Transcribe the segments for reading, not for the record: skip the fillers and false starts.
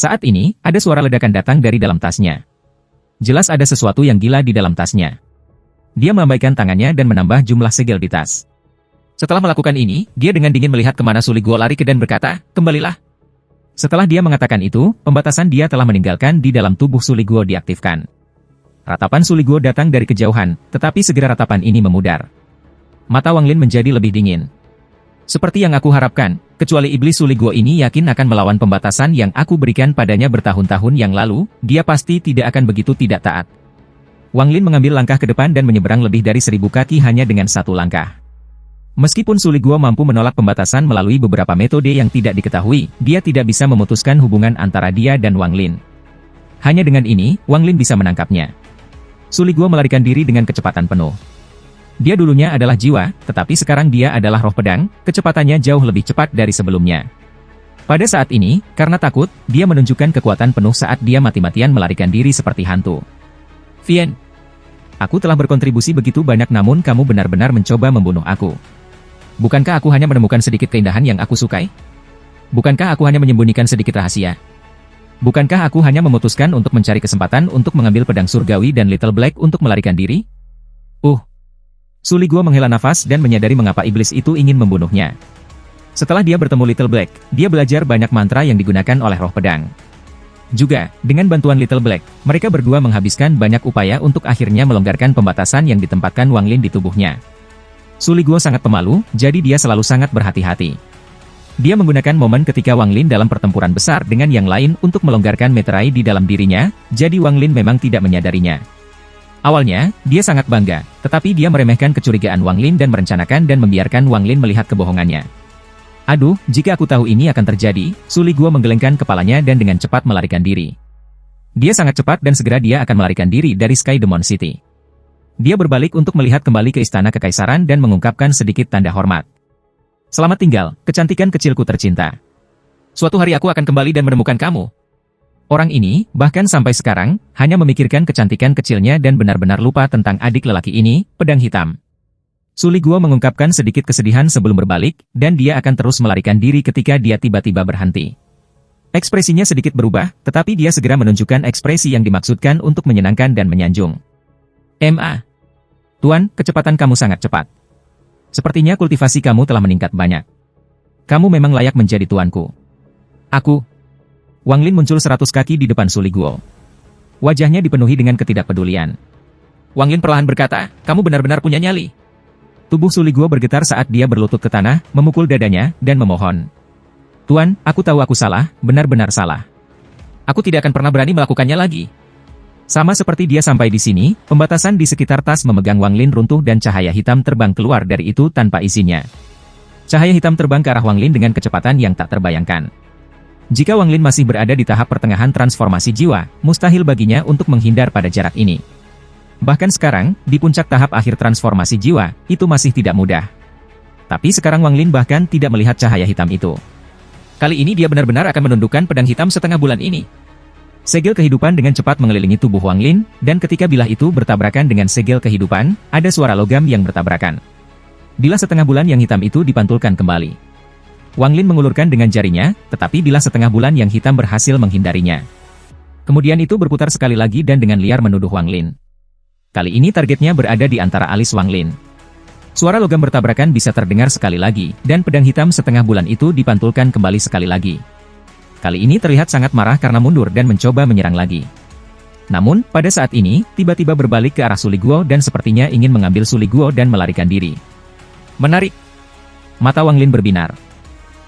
Saat ini, ada suara ledakan datang dari dalam tasnya. Jelas ada sesuatu yang gila di dalam tasnya. Dia melambaikan tangannya dan menambah jumlah segel di tas. Setelah melakukan ini, dia dengan dingin melihat kemana Suli Guo lari dan berkata, "Kembalilah." Setelah dia mengatakan itu, pembatasan dia telah meninggalkan di dalam tubuh Suli Guo diaktifkan. Ratapan Suli Guo datang dari kejauhan, tetapi segera ratapan ini memudar. Mata Wang Lin menjadi lebih dingin. Seperti yang aku harapkan, kecuali iblis Suli Guo ini yakin akan melawan pembatasan yang aku berikan padanya bertahun-tahun yang lalu, dia pasti tidak akan begitu tidak taat. Wang Lin mengambil langkah ke depan dan menyeberang lebih dari 1000 kaki hanya dengan satu langkah. Meskipun Suli Guo mampu menolak pembatasan melalui beberapa metode yang tidak diketahui, dia tidak bisa memutuskan hubungan antara dia dan Wang Lin. Hanya dengan ini, Wang Lin bisa menangkapnya. Suli Guo melarikan diri dengan kecepatan penuh. Dia dulunya adalah jiwa, tetapi sekarang dia adalah roh pedang, kecepatannya jauh lebih cepat dari sebelumnya. Pada saat ini, karena takut, dia menunjukkan kekuatan penuh saat dia mati-matian melarikan diri seperti hantu. "Vian, aku telah berkontribusi begitu banyak namun kamu benar-benar mencoba membunuh aku. Bukankah aku hanya menemukan sedikit keindahan yang aku sukai? Bukankah aku hanya menyembunyikan sedikit rahasia? Bukankah aku hanya memutuskan untuk mencari kesempatan untuk mengambil pedang surgawi dan Little Black untuk melarikan diri?" Suli Guo menghela nafas dan menyadari mengapa iblis itu ingin membunuhnya. Setelah dia bertemu Little Black, dia belajar banyak mantra yang digunakan oleh roh pedang. Juga, dengan bantuan Little Black, mereka berdua menghabiskan banyak upaya untuk akhirnya melonggarkan pembatasan yang ditempatkan Wang Lin di tubuhnya. Suli Guo sangat pemalu, jadi dia selalu sangat berhati-hati. Dia menggunakan momen ketika Wang Lin dalam pertempuran besar dengan yang lain untuk melonggarkan meterai di dalam dirinya, jadi Wang Lin memang tidak menyadarinya. Awalnya, dia sangat bangga, tetapi dia meremehkan kecurigaan Wang Lin dan merencanakan dan membiarkan Wang Lin melihat kebohongannya. "Aduh, jika aku tahu ini akan terjadi," Suli Guo menggelengkan kepalanya dan dengan cepat melarikan diri. Dia sangat cepat dan segera dia akan melarikan diri dari Sky Demon City. Dia berbalik untuk melihat kembali ke istana kekaisaran dan mengungkapkan sedikit tanda hormat. "Selamat tinggal, kecantikan kecilku tercinta. Suatu hari aku akan kembali dan menemukan kamu." Orang ini, bahkan sampai sekarang, hanya memikirkan kecantikan kecilnya dan benar-benar lupa tentang adik lelaki ini, pedang hitam. Suli Guo mengungkapkan sedikit kesedihan sebelum berbalik, dan dia akan terus melarikan diri ketika dia tiba-tiba berhenti. Ekspresinya sedikit berubah, tetapi dia segera menunjukkan ekspresi yang dimaksudkan untuk menyenangkan dan menyanjung. Tuan, kecepatan kamu sangat cepat. Sepertinya kultivasi kamu telah meningkat banyak. Kamu memang layak menjadi tuanku." Wang Lin muncul 100 kaki di depan Suli Guo. Wajahnya dipenuhi dengan ketidakpedulian. Wang Lin perlahan berkata, "Kamu benar-benar punya nyali." Tubuh Suli Guo bergetar saat dia berlutut ke tanah, memukul dadanya, dan memohon. "Tuan, aku tahu aku salah, benar-benar salah. Aku tidak akan pernah berani melakukannya lagi." Sama seperti dia sampai di sini, pembatasan di sekitar tas memegang Wang Lin runtuh dan cahaya hitam terbang keluar dari itu tanpa izinnya. Cahaya hitam terbang ke arah Wang Lin dengan kecepatan yang tak terbayangkan. Jika Wang Lin masih berada di tahap pertengahan transformasi jiwa, mustahil baginya untuk menghindar pada jarak ini. Bahkan sekarang, di puncak tahap akhir transformasi jiwa, itu masih tidak mudah. Tapi sekarang Wang Lin bahkan tidak melihat cahaya hitam itu. Kali ini dia benar-benar akan menundukkan pedang hitam setengah bulan ini. Segel kehidupan dengan cepat mengelilingi tubuh Wang Lin, dan ketika bilah itu bertabrakan dengan segel kehidupan, ada suara logam yang bertabrakan. Bilah setengah bulan yang hitam itu dipantulkan kembali. Wang Lin mengulurkan dengan jarinya, tetapi bilah setengah bulan yang hitam berhasil menghindarinya. Kemudian itu berputar sekali lagi dan dengan liar menuduh Wang Lin. Kali ini targetnya berada di antara alis Wang Lin. Suara logam bertabrakan bisa terdengar sekali lagi, dan pedang hitam setengah bulan itu dipantulkan kembali sekali lagi. Kali ini terlihat sangat marah karena mundur dan mencoba menyerang lagi. Namun, pada saat ini, tiba-tiba berbalik ke arah Suli Guo dan sepertinya ingin mengambil Suli Guo dan melarikan diri. Menarik. Mata Wang Lin berbinar.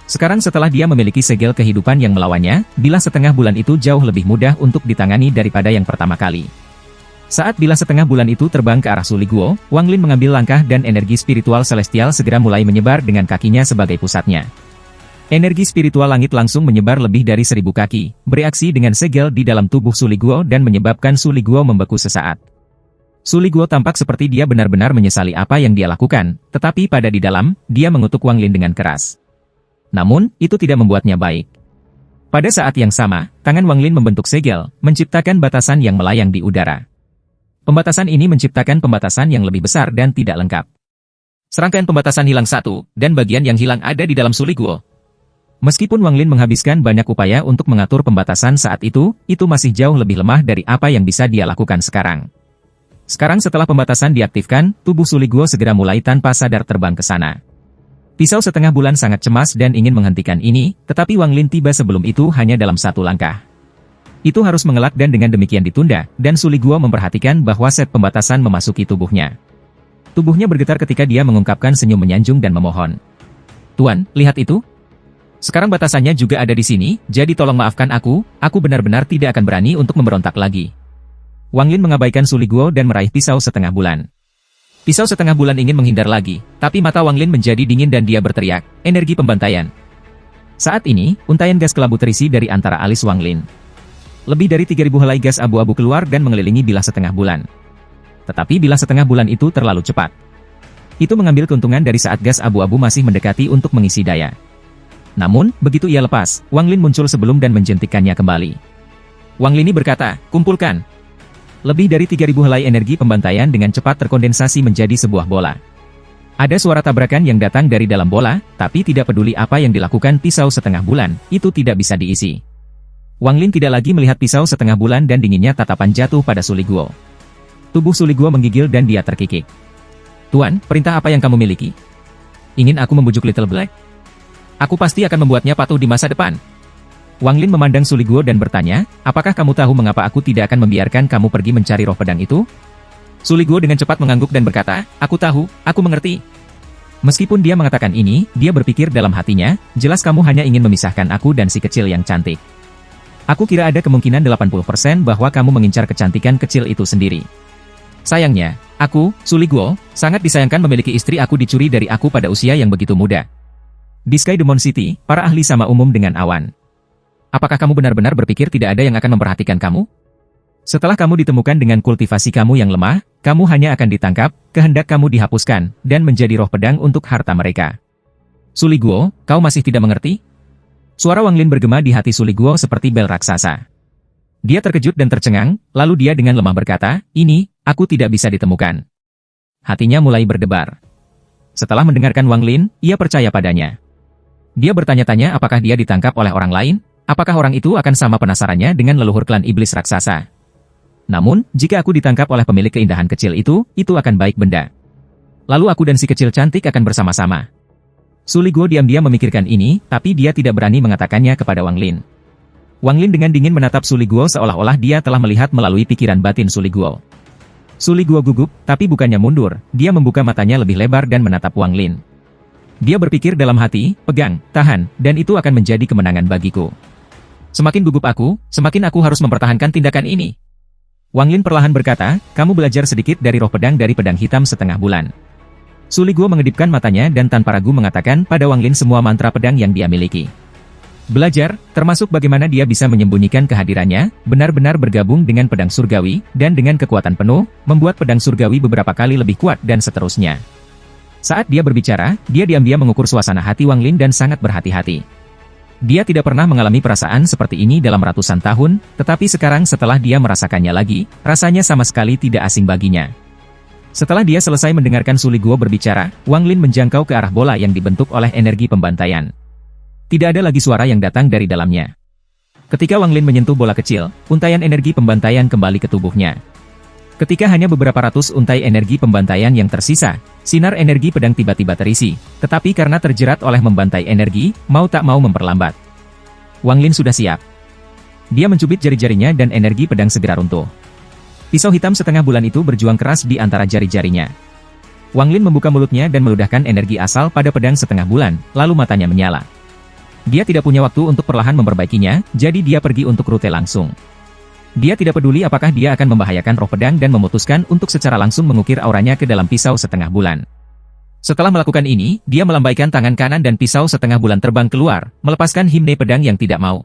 Sekarang setelah dia memiliki segel kehidupan yang melawannya, bilah setengah bulan itu jauh lebih mudah untuk ditangani daripada yang pertama kali. Saat bilah setengah bulan itu terbang ke arah Suli Guo, Wang Lin mengambil langkah dan energi spiritual celestial segera mulai menyebar dengan kakinya sebagai pusatnya. Energi spiritual langit langsung menyebar lebih dari 1000 kaki, bereaksi dengan segel di dalam tubuh Suli Guo dan menyebabkan Suli Guo membeku sesaat. Suli Guo tampak seperti dia benar-benar menyesali apa yang dia lakukan, tetapi pada di dalam, dia mengutuk Wang Lin dengan keras. Namun, itu tidak membuatnya baik. Pada saat yang sama, tangan Wang Lin membentuk segel, menciptakan batasan yang melayang di udara. Pembatasan ini menciptakan pembatasan yang lebih besar dan tidak lengkap. Serangkaian pembatasan hilang satu, dan bagian yang hilang ada di dalam Suli Guo. Meskipun Wang Lin menghabiskan banyak upaya untuk mengatur pembatasan saat itu masih jauh lebih lemah dari apa yang bisa dia lakukan sekarang. Sekarang setelah pembatasan diaktifkan, tubuh Suli Guo segera mulai tanpa sadar terbang ke sana. Pisau setengah bulan sangat cemas dan ingin menghentikan ini, tetapi Wang Lin tiba sebelum itu hanya dalam satu langkah. Itu harus mengelak dan dengan demikian ditunda, dan Suli Guo memperhatikan bahwa set pembatasan memasuki tubuhnya. Tubuhnya bergetar ketika dia mengungkapkan senyum menyanjung dan memohon. "Tuan, lihat itu? Sekarang batasannya juga ada di sini, jadi tolong maafkan aku benar-benar tidak akan berani untuk memberontak lagi." Wang Lin mengabaikan Suli Guo dan meraih pisau setengah bulan. Pisau setengah bulan ingin menghindar lagi, tapi mata Wang Lin menjadi dingin dan dia berteriak, "Energi pembantaian!" Saat ini, untaian gas kelabu terisi dari antara alis Wang Lin. Lebih dari 3.000 helai gas abu-abu keluar dan mengelilingi bilah setengah bulan. Tetapi bilah setengah bulan itu terlalu cepat. Itu mengambil keuntungan dari saat gas abu-abu masih mendekati untuk mengisi daya. Namun, begitu ia lepas, Wang Lin muncul sebelum dan menjentikannya kembali. Wang Lin berkata, "Kumpulkan." Lebih dari 3.000 helai energi pembantaian dengan cepat terkondensasi menjadi sebuah bola. Ada suara tabrakan yang datang dari dalam bola, tapi tidak peduli apa yang dilakukan pisau setengah bulan, itu tidak bisa diisi. Wang Lin tidak lagi melihat pisau setengah bulan dan dinginnya tatapan jatuh pada Suli Guo. Tubuh Suli Guo menggigil dan dia terkikik. "Tuan, perintah apa yang kamu miliki? Ingin aku membujuk Little Black? Aku pasti akan membuatnya patuh di masa depan." Wang Lin memandang Suli Guo dan bertanya, "Apakah kamu tahu mengapa aku tidak akan membiarkan kamu pergi mencari roh pedang itu?" Suli Guo dengan cepat mengangguk dan berkata, "Aku tahu, aku mengerti." Meskipun dia mengatakan ini, dia berpikir dalam hatinya, jelas kamu hanya ingin memisahkan aku dan si kecil yang cantik. Aku kira ada kemungkinan 80% bahwa kamu mengincar kecantikan kecil itu sendiri. Sayangnya, aku, Suli Guo, sangat disayangkan memiliki istri aku dicuri dari aku pada usia yang begitu muda. Di Sky Demon City, para ahli sama umum dengan awan. Apakah kamu benar-benar berpikir tidak ada yang akan memperhatikan kamu? Setelah kamu ditemukan dengan kultivasi kamu yang lemah, kamu hanya akan ditangkap, kehendak kamu dihapuskan, dan menjadi roh pedang untuk harta mereka. Suli Guo, kau masih tidak mengerti? Suara Wang Lin bergema di hati Suli Guo seperti bel raksasa. Dia terkejut dan tercengang, lalu dia dengan lemah berkata, "Ini, aku tidak bisa ditemukan." Hatinya mulai berdebar. Setelah mendengarkan Wang Lin, ia percaya padanya. Dia bertanya-tanya apakah dia ditangkap oleh orang lain, apakah orang itu akan sama penasarannya dengan leluhur klan iblis raksasa. Namun, jika aku ditangkap oleh pemilik keindahan kecil itu akan baik benda. Lalu aku dan si kecil cantik akan bersama-sama. Suli Guo diam-diam memikirkan ini, tapi dia tidak berani mengatakannya kepada Wang Lin. Wang Lin dengan dingin menatap Suli Guo seolah-olah dia telah melihat melalui pikiran batin Suli Guo. Suli Guo gugup, tapi bukannya mundur, dia membuka matanya lebih lebar dan menatap Wang Lin. Dia berpikir dalam hati, pegang, tahan, dan itu akan menjadi kemenangan bagiku. Semakin gugup aku, semakin aku harus mempertahankan tindakan ini. Wang Lin perlahan berkata, "Kamu belajar sedikit dari roh pedang dari pedang hitam setengah bulan." Suli Guo mengedipkan matanya dan tanpa ragu mengatakan pada Wang Lin semua mantra pedang yang dia miliki. Belajar, termasuk bagaimana dia bisa menyembunyikan kehadirannya, benar-benar bergabung dengan pedang surgawi, dan dengan kekuatan penuh, membuat pedang surgawi beberapa kali lebih kuat dan seterusnya. Saat dia berbicara, dia diam-diam mengukur suasana hati Wang Lin dan sangat berhati-hati. Dia tidak pernah mengalami perasaan seperti ini dalam ratusan tahun, tetapi sekarang setelah dia merasakannya lagi, rasanya sama sekali tidak asing baginya. Setelah dia selesai mendengarkan Suli Guo berbicara, Wang Lin menjangkau ke arah bola yang dibentuk oleh energi pembantaian. Tidak ada lagi suara yang datang dari dalamnya. Ketika Wang Lin menyentuh bola kecil, untaian energi pembantaian kembali ke tubuhnya. Ketika hanya beberapa ratus untai energi pembantaian yang tersisa, sinar energi pedang tiba-tiba terisi, tetapi karena terjerat oleh membantai energi, mau tak mau memperlambat. Wang Lin sudah siap. Dia mencubit jari-jarinya dan energi pedang segera runtuh. Pisau hitam setengah bulan itu berjuang keras di antara jari-jarinya. Wang Lin membuka mulutnya dan meludahkan energi asal pada pedang setengah bulan, lalu matanya menyala. Dia tidak punya waktu untuk perlahan memperbaikinya, jadi dia pergi untuk rute langsung. Dia tidak peduli apakah dia akan membahayakan roh pedang dan memutuskan untuk secara langsung mengukir auranya ke dalam pisau setengah bulan. Setelah melakukan ini, dia melambaikan tangan kanan dan pisau setengah bulan terbang keluar, melepaskan himne pedang yang tidak mau.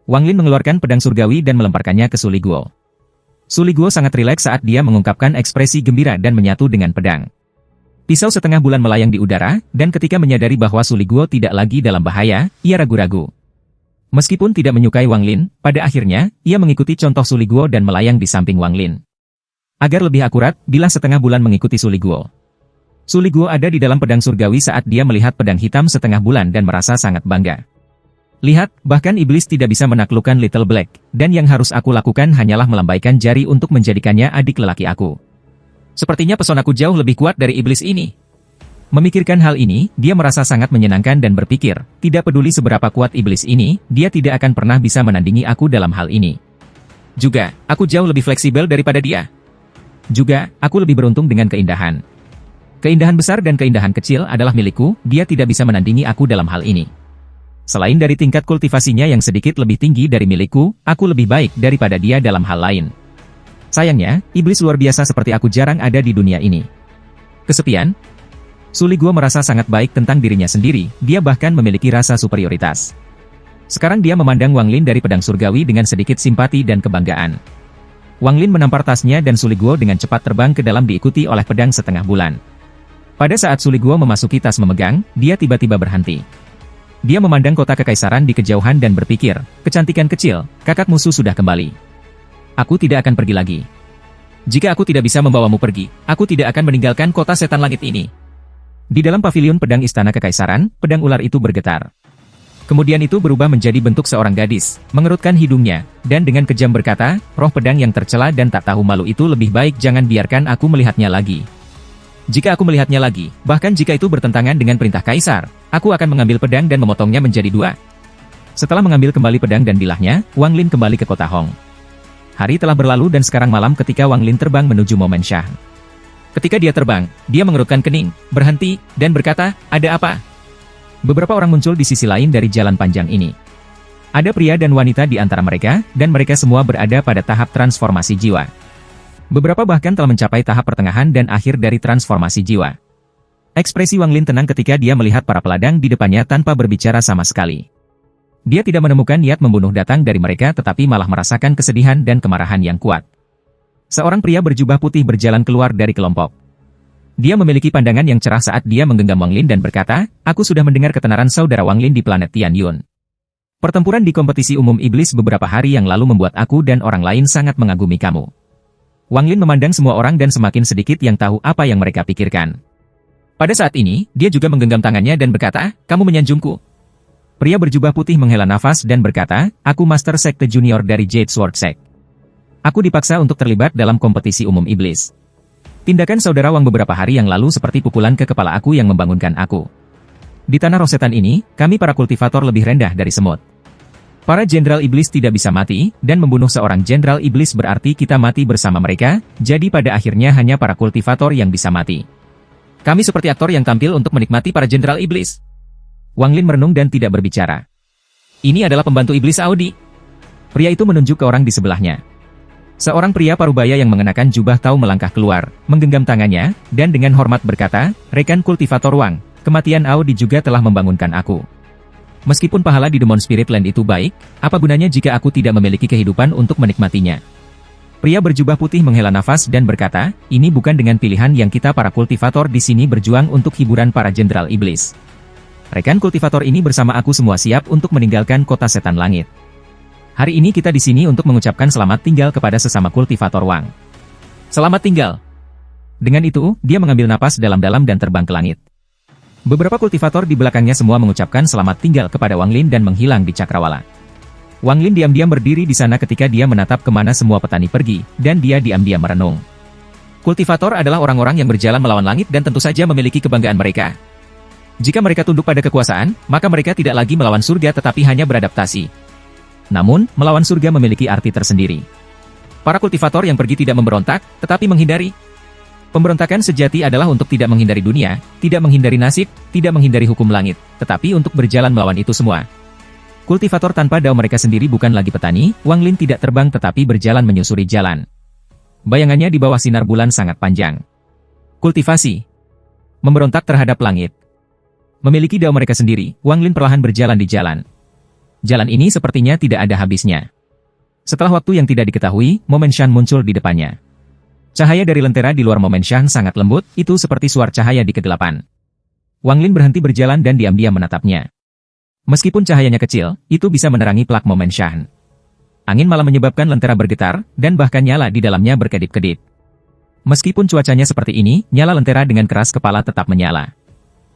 Wang Lin mengeluarkan pedang surgawi dan melemparkannya ke Suli Guo. Suli Guo sangat rileks saat dia mengungkapkan ekspresi gembira dan menyatu dengan pedang. Pisau setengah bulan melayang di udara, dan ketika menyadari bahwa Suli Guo tidak lagi dalam bahaya, ia ragu-ragu. Meskipun tidak menyukai Wang Lin, pada akhirnya, ia mengikuti contoh Suli Guo dan melayang di samping Wang Lin. Agar lebih akurat, bilah setengah bulan mengikuti Suli Guo. Suli Guo ada di dalam pedang surgawi saat dia melihat pedang hitam setengah bulan dan merasa sangat bangga. Lihat, bahkan iblis tidak bisa menaklukkan Little Black, dan yang harus aku lakukan hanyalah melambaikan jari untuk menjadikannya adik lelaki aku. Sepertinya pesonaku jauh lebih kuat dari iblis ini. Memikirkan hal ini, dia merasa sangat menyenangkan dan berpikir, tidak peduli seberapa kuat iblis ini, dia tidak akan pernah bisa menandingi aku dalam hal ini. Juga, aku jauh lebih fleksibel daripada dia. Juga, aku lebih beruntung dengan keindahan. Keindahan besar dan keindahan kecil adalah milikku, dia tidak bisa menandingi aku dalam hal ini. Selain dari tingkat kultivasinya yang sedikit lebih tinggi dari milikku, aku lebih baik daripada dia dalam hal lain. Sayangnya, iblis luar biasa seperti aku jarang ada di dunia ini. Kesepian? Suligwo merasa sangat baik tentang dirinya sendiri, dia bahkan memiliki rasa superioritas. Sekarang dia memandang Wang Lin dari pedang surgawi dengan sedikit simpati dan kebanggaan. Wang Lin menampar tasnya dan Suligwo dengan cepat terbang ke dalam diikuti oleh pedang setengah bulan. Pada saat Suligwo memasuki tas memegang, dia tiba-tiba berhenti. Dia memandang kota kekaisaran di kejauhan dan berpikir, kecantikan kecil, kakak musuh sudah kembali. Aku tidak akan pergi lagi. Jika aku tidak bisa membawamu pergi, aku tidak akan meninggalkan kota setan langit ini. Di dalam pavilion pedang istana kekaisaran, pedang ular itu bergetar. Kemudian itu berubah menjadi bentuk seorang gadis, mengerutkan hidungnya, dan dengan kejam berkata, roh pedang yang tercela dan tak tahu malu itu lebih baik jangan biarkan aku melihatnya lagi. Jika aku melihatnya lagi, bahkan jika itu bertentangan dengan perintah kaisar, aku akan mengambil pedang dan memotongnya menjadi dua. Setelah mengambil kembali pedang dan bilahnya, Wang Lin kembali ke kota Hong. Hari telah berlalu dan sekarang malam ketika Wang Lin terbang menuju Momenshan. Ketika dia terbang, dia mengerutkan kening, berhenti, dan berkata, ada apa? Beberapa orang muncul di sisi lain dari jalan panjang ini. Ada pria dan wanita di antara mereka, dan mereka semua berada pada tahap transformasi jiwa. Beberapa bahkan telah mencapai tahap pertengahan dan akhir dari transformasi jiwa. Ekspresi Wang Lin tenang ketika dia melihat para peladang di depannya tanpa berbicara sama sekali. Dia tidak menemukan niat membunuh datang dari mereka tetapi malah merasakan kesedihan dan kemarahan yang kuat. Seorang pria berjubah putih berjalan keluar dari kelompok. Dia memiliki pandangan yang cerah saat dia menggenggam Wang Lin dan berkata, aku sudah mendengar ketenaran saudara Wang Lin di planet Tianyun. Pertempuran di kompetisi umum iblis beberapa hari yang lalu membuat aku dan orang lain sangat mengagumi kamu. Wang Lin memandang semua orang dan semakin sedikit yang tahu apa yang mereka pikirkan. Pada saat ini, dia juga menggenggam tangannya dan berkata, kamu menyanjungku. Pria berjubah putih menghela nafas dan berkata, aku Master Sekte Junior dari Jade Sword Sect. Aku dipaksa untuk terlibat dalam kompetisi umum iblis. Tindakan saudara Wang beberapa hari yang lalu seperti pukulan ke kepala aku yang membangunkan aku. Di tanah rosetan ini, kami para kultivator lebih rendah dari semut. Para jenderal iblis tidak bisa mati, dan membunuh seorang jenderal iblis berarti kita mati bersama mereka, jadi pada akhirnya hanya para kultivator yang bisa mati. Kami seperti aktor yang tampil untuk menikmati para jenderal iblis. Wang Lin merenung dan tidak berbicara. Ini adalah pembantu iblis Audi. Pria itu menunjuk ke orang di sebelahnya. Seorang pria parubaya yang mengenakan jubah tahu melangkah keluar, menggenggam tangannya, dan dengan hormat berkata, rekan kultivator Wang, kematian Audi juga telah membangunkan aku. Meskipun pahala di Demon Spirit Land itu baik, apa gunanya jika aku tidak memiliki kehidupan untuk menikmatinya? Pria berjubah putih menghela nafas dan berkata, ini bukan dengan pilihan yang kita para kultivator di sini berjuang untuk hiburan para jenderal iblis. Rekan kultivator ini bersama aku semua siap untuk meninggalkan kota setan langit. Hari ini kita di sini untuk mengucapkan selamat tinggal kepada sesama kultivator Wang. Selamat tinggal. Dengan itu, dia mengambil napas dalam-dalam dan terbang ke langit. Beberapa kultivator di belakangnya semua mengucapkan selamat tinggal kepada Wang Lin dan menghilang di cakrawala. Wang Lin diam-diam berdiri di sana ketika dia menatap kemana semua petani pergi, dan dia diam-diam merenung. Kultivator adalah orang-orang yang berjalan melawan langit dan tentu saja memiliki kebanggaan mereka. Jika mereka tunduk pada kekuasaan, maka mereka tidak lagi melawan surga tetapi hanya beradaptasi. Namun, melawan surga memiliki arti tersendiri. Para kultivator yang pergi tidak memberontak, tetapi menghindari. Pemberontakan sejati adalah untuk tidak menghindari dunia, tidak menghindari nasib, tidak menghindari hukum langit, tetapi untuk berjalan melawan itu semua. Kultivator tanpa dao mereka sendiri bukan lagi petani, Wang Lin tidak terbang tetapi berjalan menyusuri jalan. Bayangannya di bawah sinar bulan sangat panjang. Kultivasi. Memberontak terhadap langit. Memiliki dao mereka sendiri, Wang Lin perlahan berjalan di jalan. Jalan ini sepertinya tidak ada habisnya. Setelah waktu yang tidak diketahui, Momenshan muncul di depannya. Cahaya dari lentera di luar Momenshan sangat lembut, itu seperti suar cahaya di kegelapan. Wang Lin berhenti berjalan dan diam-diam menatapnya. Meskipun cahayanya kecil, itu bisa menerangi plak Momenshan. Angin malah menyebabkan lentera bergetar, dan bahkan nyala di dalamnya berkedip-kedip. Meskipun cuacanya seperti ini, nyala lentera dengan keras kepala tetap menyala.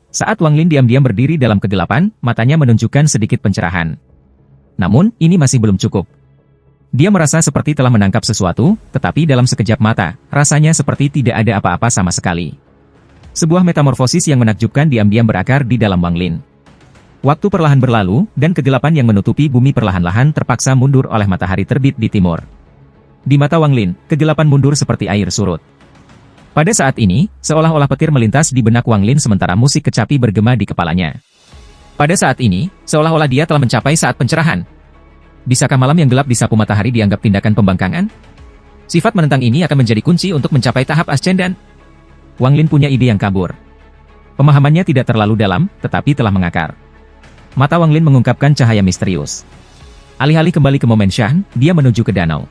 Saat Wang Lin diam-diam berdiri dalam kegelapan, matanya menunjukkan sedikit pencerahan. Namun, ini masih belum cukup. Dia merasa seperti telah menangkap sesuatu, tetapi dalam sekejap mata, rasanya seperti tidak ada apa-apa sama sekali. Sebuah metamorfosis yang menakjubkan diam-diam berakar di dalam Wang Lin. Waktu perlahan berlalu, dan kegelapan yang menutupi bumi perlahan-lahan terpaksa mundur oleh matahari terbit di timur. Di mata Wang Lin, kegelapan mundur seperti air surut. Pada saat ini, seolah-olah petir melintas di benak Wang Lin sementara musik kecapi bergema di kepalanya. Pada saat ini, seolah-olah dia telah mencapai saat pencerahan. Bisakah malam yang gelap disapu matahari dianggap tindakan pembangkangan? Sifat menentang ini akan menjadi kunci untuk mencapai tahap ascendan. Wang Lin punya ide yang kabur. Pemahamannya tidak terlalu dalam, tetapi telah mengakar. Mata Wang Lin mengungkapkan cahaya misterius. Alih-alih kembali ke momen Shan, dia menuju ke danau.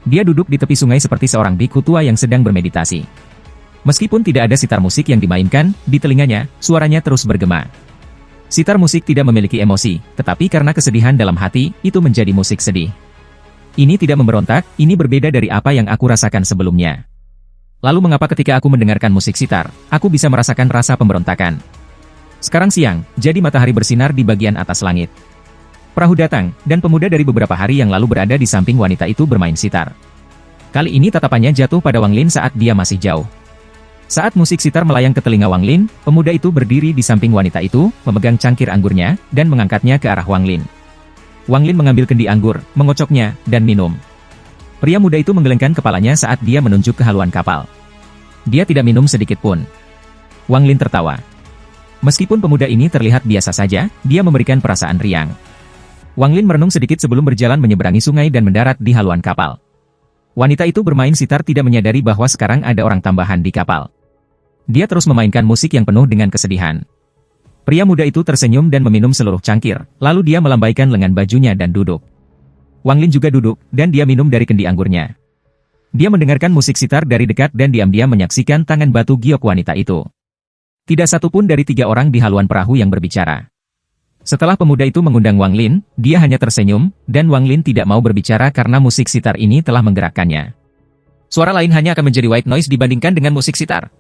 Dia duduk di tepi sungai seperti seorang biku tua yang sedang bermeditasi. Meskipun tidak ada sitar musik yang dimainkan, di telinganya, suaranya terus bergema. Sitar musik tidak memiliki emosi, tetapi karena kesedihan dalam hati, itu menjadi musik sedih. Ini tidak memberontak, ini berbeda dari apa yang aku rasakan sebelumnya. Lalu mengapa ketika aku mendengarkan musik sitar, aku bisa merasakan rasa pemberontakan? Sekarang siang, jadi matahari bersinar di bagian atas langit. Perahu datang, dan pemuda dari beberapa hari yang lalu berada di samping wanita itu bermain sitar. Kali ini tatapannya jatuh pada Wang Lin saat dia masih jauh. Saat musik sitar melayang ke telinga Wang Lin, pemuda itu berdiri di samping wanita itu, memegang cangkir anggurnya, dan mengangkatnya ke arah Wang Lin. Wang Lin mengambil kendi anggur, mengocoknya, dan minum. Pria muda itu menggelengkan kepalanya saat dia menunjuk ke haluan kapal. Dia tidak minum sedikit pun. Wang Lin tertawa. Meskipun pemuda ini terlihat biasa saja, dia memberikan perasaan riang. Wang Lin merenung sedikit sebelum berjalan menyeberangi sungai dan mendarat di haluan kapal. Wanita itu bermain sitar tidak menyadari bahwa sekarang ada orang tambahan di kapal. Dia terus memainkan musik yang penuh dengan kesedihan. Pria muda itu tersenyum dan meminum seluruh cangkir, lalu dia melambaikan lengan bajunya dan duduk. Wang Lin juga duduk, dan dia minum dari kendi anggurnya. Dia mendengarkan musik sitar dari dekat dan diam-diam menyaksikan tangan batu giok wanita itu. Tidak satu pun dari 3 orang di haluan perahu yang berbicara. Setelah pemuda itu mengundang Wang Lin, dia hanya tersenyum, dan Wang Lin tidak mau berbicara karena musik sitar ini telah menggerakkannya. Suara lain hanya akan menjadi white noise dibandingkan dengan musik sitar.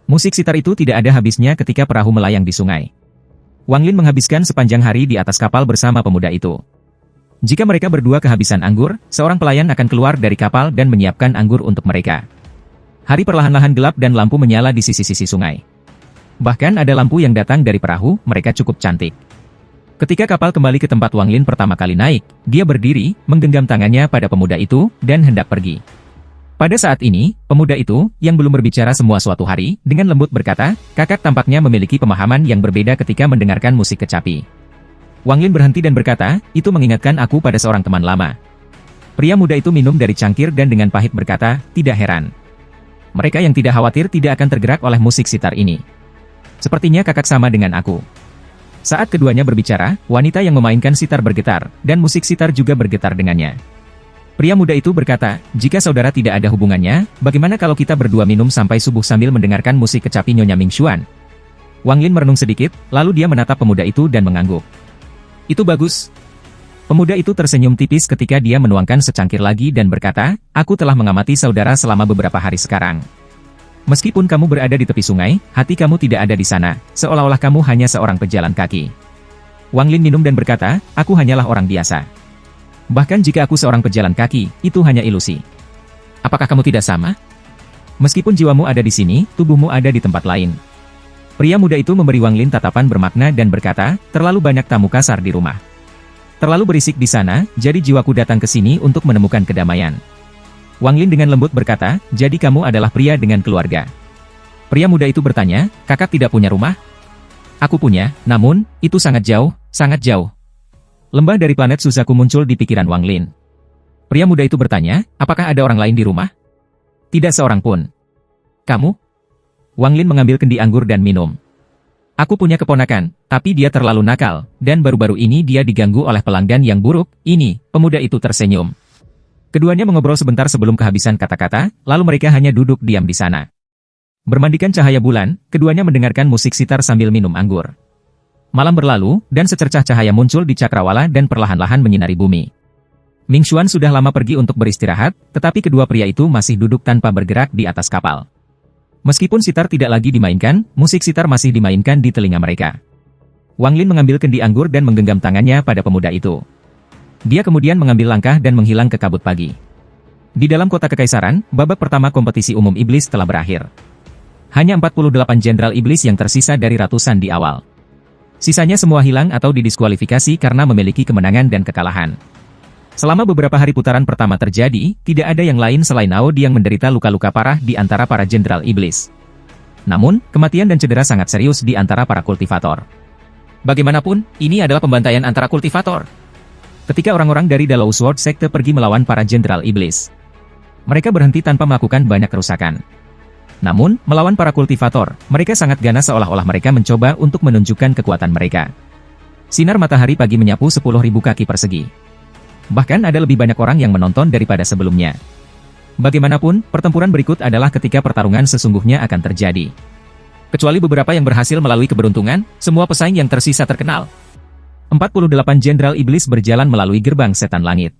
Musik sitar itu tidak ada habisnya ketika perahu melayang di sungai. Wang Lin menghabiskan sepanjang hari di atas kapal bersama pemuda itu. Jika mereka berdua kehabisan anggur, seorang pelayan akan keluar dari kapal dan menyiapkan anggur untuk mereka. Hari perlahan-lahan gelap dan lampu menyala di sisi-sisi sungai. Bahkan ada lampu yang datang dari perahu, mereka cukup cantik. Ketika kapal kembali ke tempat Wang Lin pertama kali naik, dia berdiri, menggenggam tangannya pada pemuda itu, dan hendak pergi. Pada saat ini, pemuda itu, yang belum berbicara semua suatu hari, dengan lembut berkata, "Kakak tampaknya memiliki pemahaman yang berbeda ketika mendengarkan musik kecapi." Wang Lin berhenti dan berkata, "Itu mengingatkan aku pada seorang teman lama." Pria muda itu minum dari cangkir dan dengan pahit berkata, "Tidak heran. Mereka yang tidak khawatir tidak akan tergerak oleh musik sitar ini. Sepertinya kakak sama dengan aku." Saat keduanya berbicara, wanita yang memainkan sitar bergetar, dan musik sitar juga bergetar dengannya. Pria muda itu berkata, "Jika saudara tidak ada hubungannya, bagaimana kalau kita berdua minum sampai subuh sambil mendengarkan musik kecapi Nyonya Ming Xuan?" Wang Lin merenung sedikit, lalu dia menatap pemuda itu dan mengangguk. "Itu bagus." Pemuda itu tersenyum tipis ketika dia menuangkan secangkir lagi dan berkata, "Aku telah mengamati saudara selama beberapa hari sekarang. Meskipun kamu berada di tepi sungai, hati kamu tidak ada di sana, seolah-olah kamu hanya seorang pejalan kaki." Wang Lin minum dan berkata, "Aku hanyalah orang biasa. Bahkan jika aku seorang pejalan kaki, itu hanya ilusi. Apakah kamu tidak sama? Meskipun jiwamu ada di sini, tubuhmu ada di tempat lain." Pria muda itu memberi Wang Lin tatapan bermakna dan berkata, "Terlalu banyak tamu kasar di rumah. Terlalu berisik di sana, jadi jiwaku datang ke sini untuk menemukan kedamaian." Wang Lin dengan lembut berkata, "Jadi kamu adalah pria dengan keluarga?" Pria muda itu bertanya, "Kakak tidak punya rumah?" "Aku punya, namun, itu sangat jauh, sangat jauh." Lembah dari planet Suzaku muncul di pikiran Wang Lin. Pria muda itu bertanya, "Apakah ada orang lain di rumah?" "Tidak seorang pun." "Kamu?" Wang Lin mengambil kendi anggur dan minum. "Aku punya keponakan, tapi dia terlalu nakal, dan baru-baru ini dia diganggu oleh pelanggan yang buruk." Ini, pemuda itu tersenyum. Keduanya mengobrol sebentar sebelum kehabisan kata-kata, lalu mereka hanya duduk diam di sana. Bermandikan cahaya bulan, keduanya mendengarkan musik sitar sambil minum anggur. Malam berlalu, dan secercah cahaya muncul di cakrawala dan perlahan-lahan menyinari bumi. Ming Xuan sudah lama pergi untuk beristirahat, tetapi kedua pria itu masih duduk tanpa bergerak di atas kapal. Meskipun sitar tidak lagi dimainkan, musik sitar masih dimainkan di telinga mereka. Wang Lin mengambil kendi anggur dan menggenggam tangannya pada pemuda itu. Dia kemudian mengambil langkah dan menghilang ke kabut pagi. Di dalam kota kekaisaran, babak pertama kompetisi umum iblis telah berakhir. Hanya 48 jenderal iblis yang tersisa dari ratusan di awal. Sisanya semua hilang atau didiskualifikasi karena memiliki kemenangan dan kekalahan. Selama beberapa hari putaran pertama terjadi, tidak ada yang lain selain Audi yang menderita luka-luka parah di antara para jenderal iblis. Namun, kematian dan cedera sangat serius di antara para kultivator. Bagaimanapun, ini adalah pembantaian antara kultivator. Ketika orang-orang dari The Low Sword Sekte pergi melawan para jenderal iblis, mereka berhenti tanpa melakukan banyak kerusakan. Namun, melawan para kultivator, mereka sangat ganas seolah-olah mereka mencoba untuk menunjukkan kekuatan mereka. Sinar matahari pagi menyapu 10.000 kaki persegi. Bahkan ada lebih banyak orang yang menonton daripada sebelumnya. Bagaimanapun, pertempuran berikut adalah ketika pertarungan sesungguhnya akan terjadi. Kecuali beberapa yang berhasil melalui keberuntungan, semua pesaing yang tersisa terkenal. 48 jenderal iblis berjalan melalui gerbang setan langit.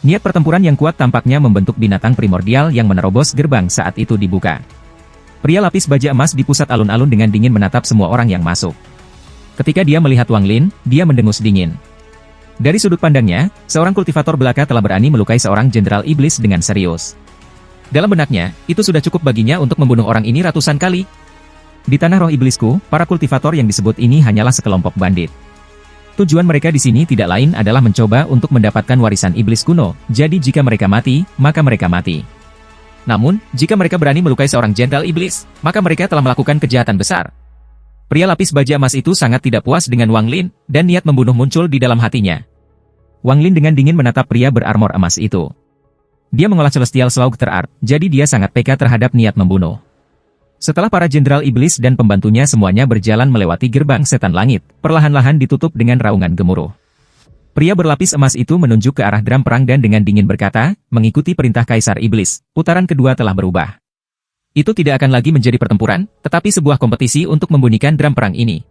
Niat pertempuran yang kuat tampaknya membentuk binatang primordial yang menerobos gerbang saat itu dibuka. Pria lapis baja emas di pusat alun-alun dengan dingin menatap semua orang yang masuk. Ketika dia melihat Wang Lin, dia mendengus dingin. Dari sudut pandangnya, seorang kultivator belaka telah berani melukai seorang jenderal iblis dengan serius. Dalam benaknya, itu sudah cukup baginya untuk membunuh orang ini ratusan kali. Di tanah roh iblisku, para kultivator yang disebut ini hanyalah sekelompok bandit. Tujuan mereka di sini tidak lain adalah mencoba untuk mendapatkan warisan iblis kuno, jadi jika mereka mati, maka mereka mati. Namun, jika mereka berani melukai seorang jenderal iblis, maka mereka telah melakukan kejahatan besar. Pria lapis baja emas itu sangat tidak puas dengan Wang Lin, dan niat membunuh muncul di dalam hatinya. Wang Lin dengan dingin menatap pria berarmor emas itu. Dia mengolah Celestial Slaughter Art, jadi dia sangat peka terhadap niat membunuh. Setelah para jenderal iblis dan pembantunya semuanya berjalan melewati gerbang setan langit, perlahan-lahan ditutup dengan raungan gemuruh. Pria berlapis emas itu menunjuk ke arah drum perang dan dengan dingin berkata, mengikuti perintah Kaisar Iblis, putaran kedua telah berubah. Itu tidak akan lagi menjadi pertempuran, tetapi sebuah kompetisi untuk membunyikan drum perang ini.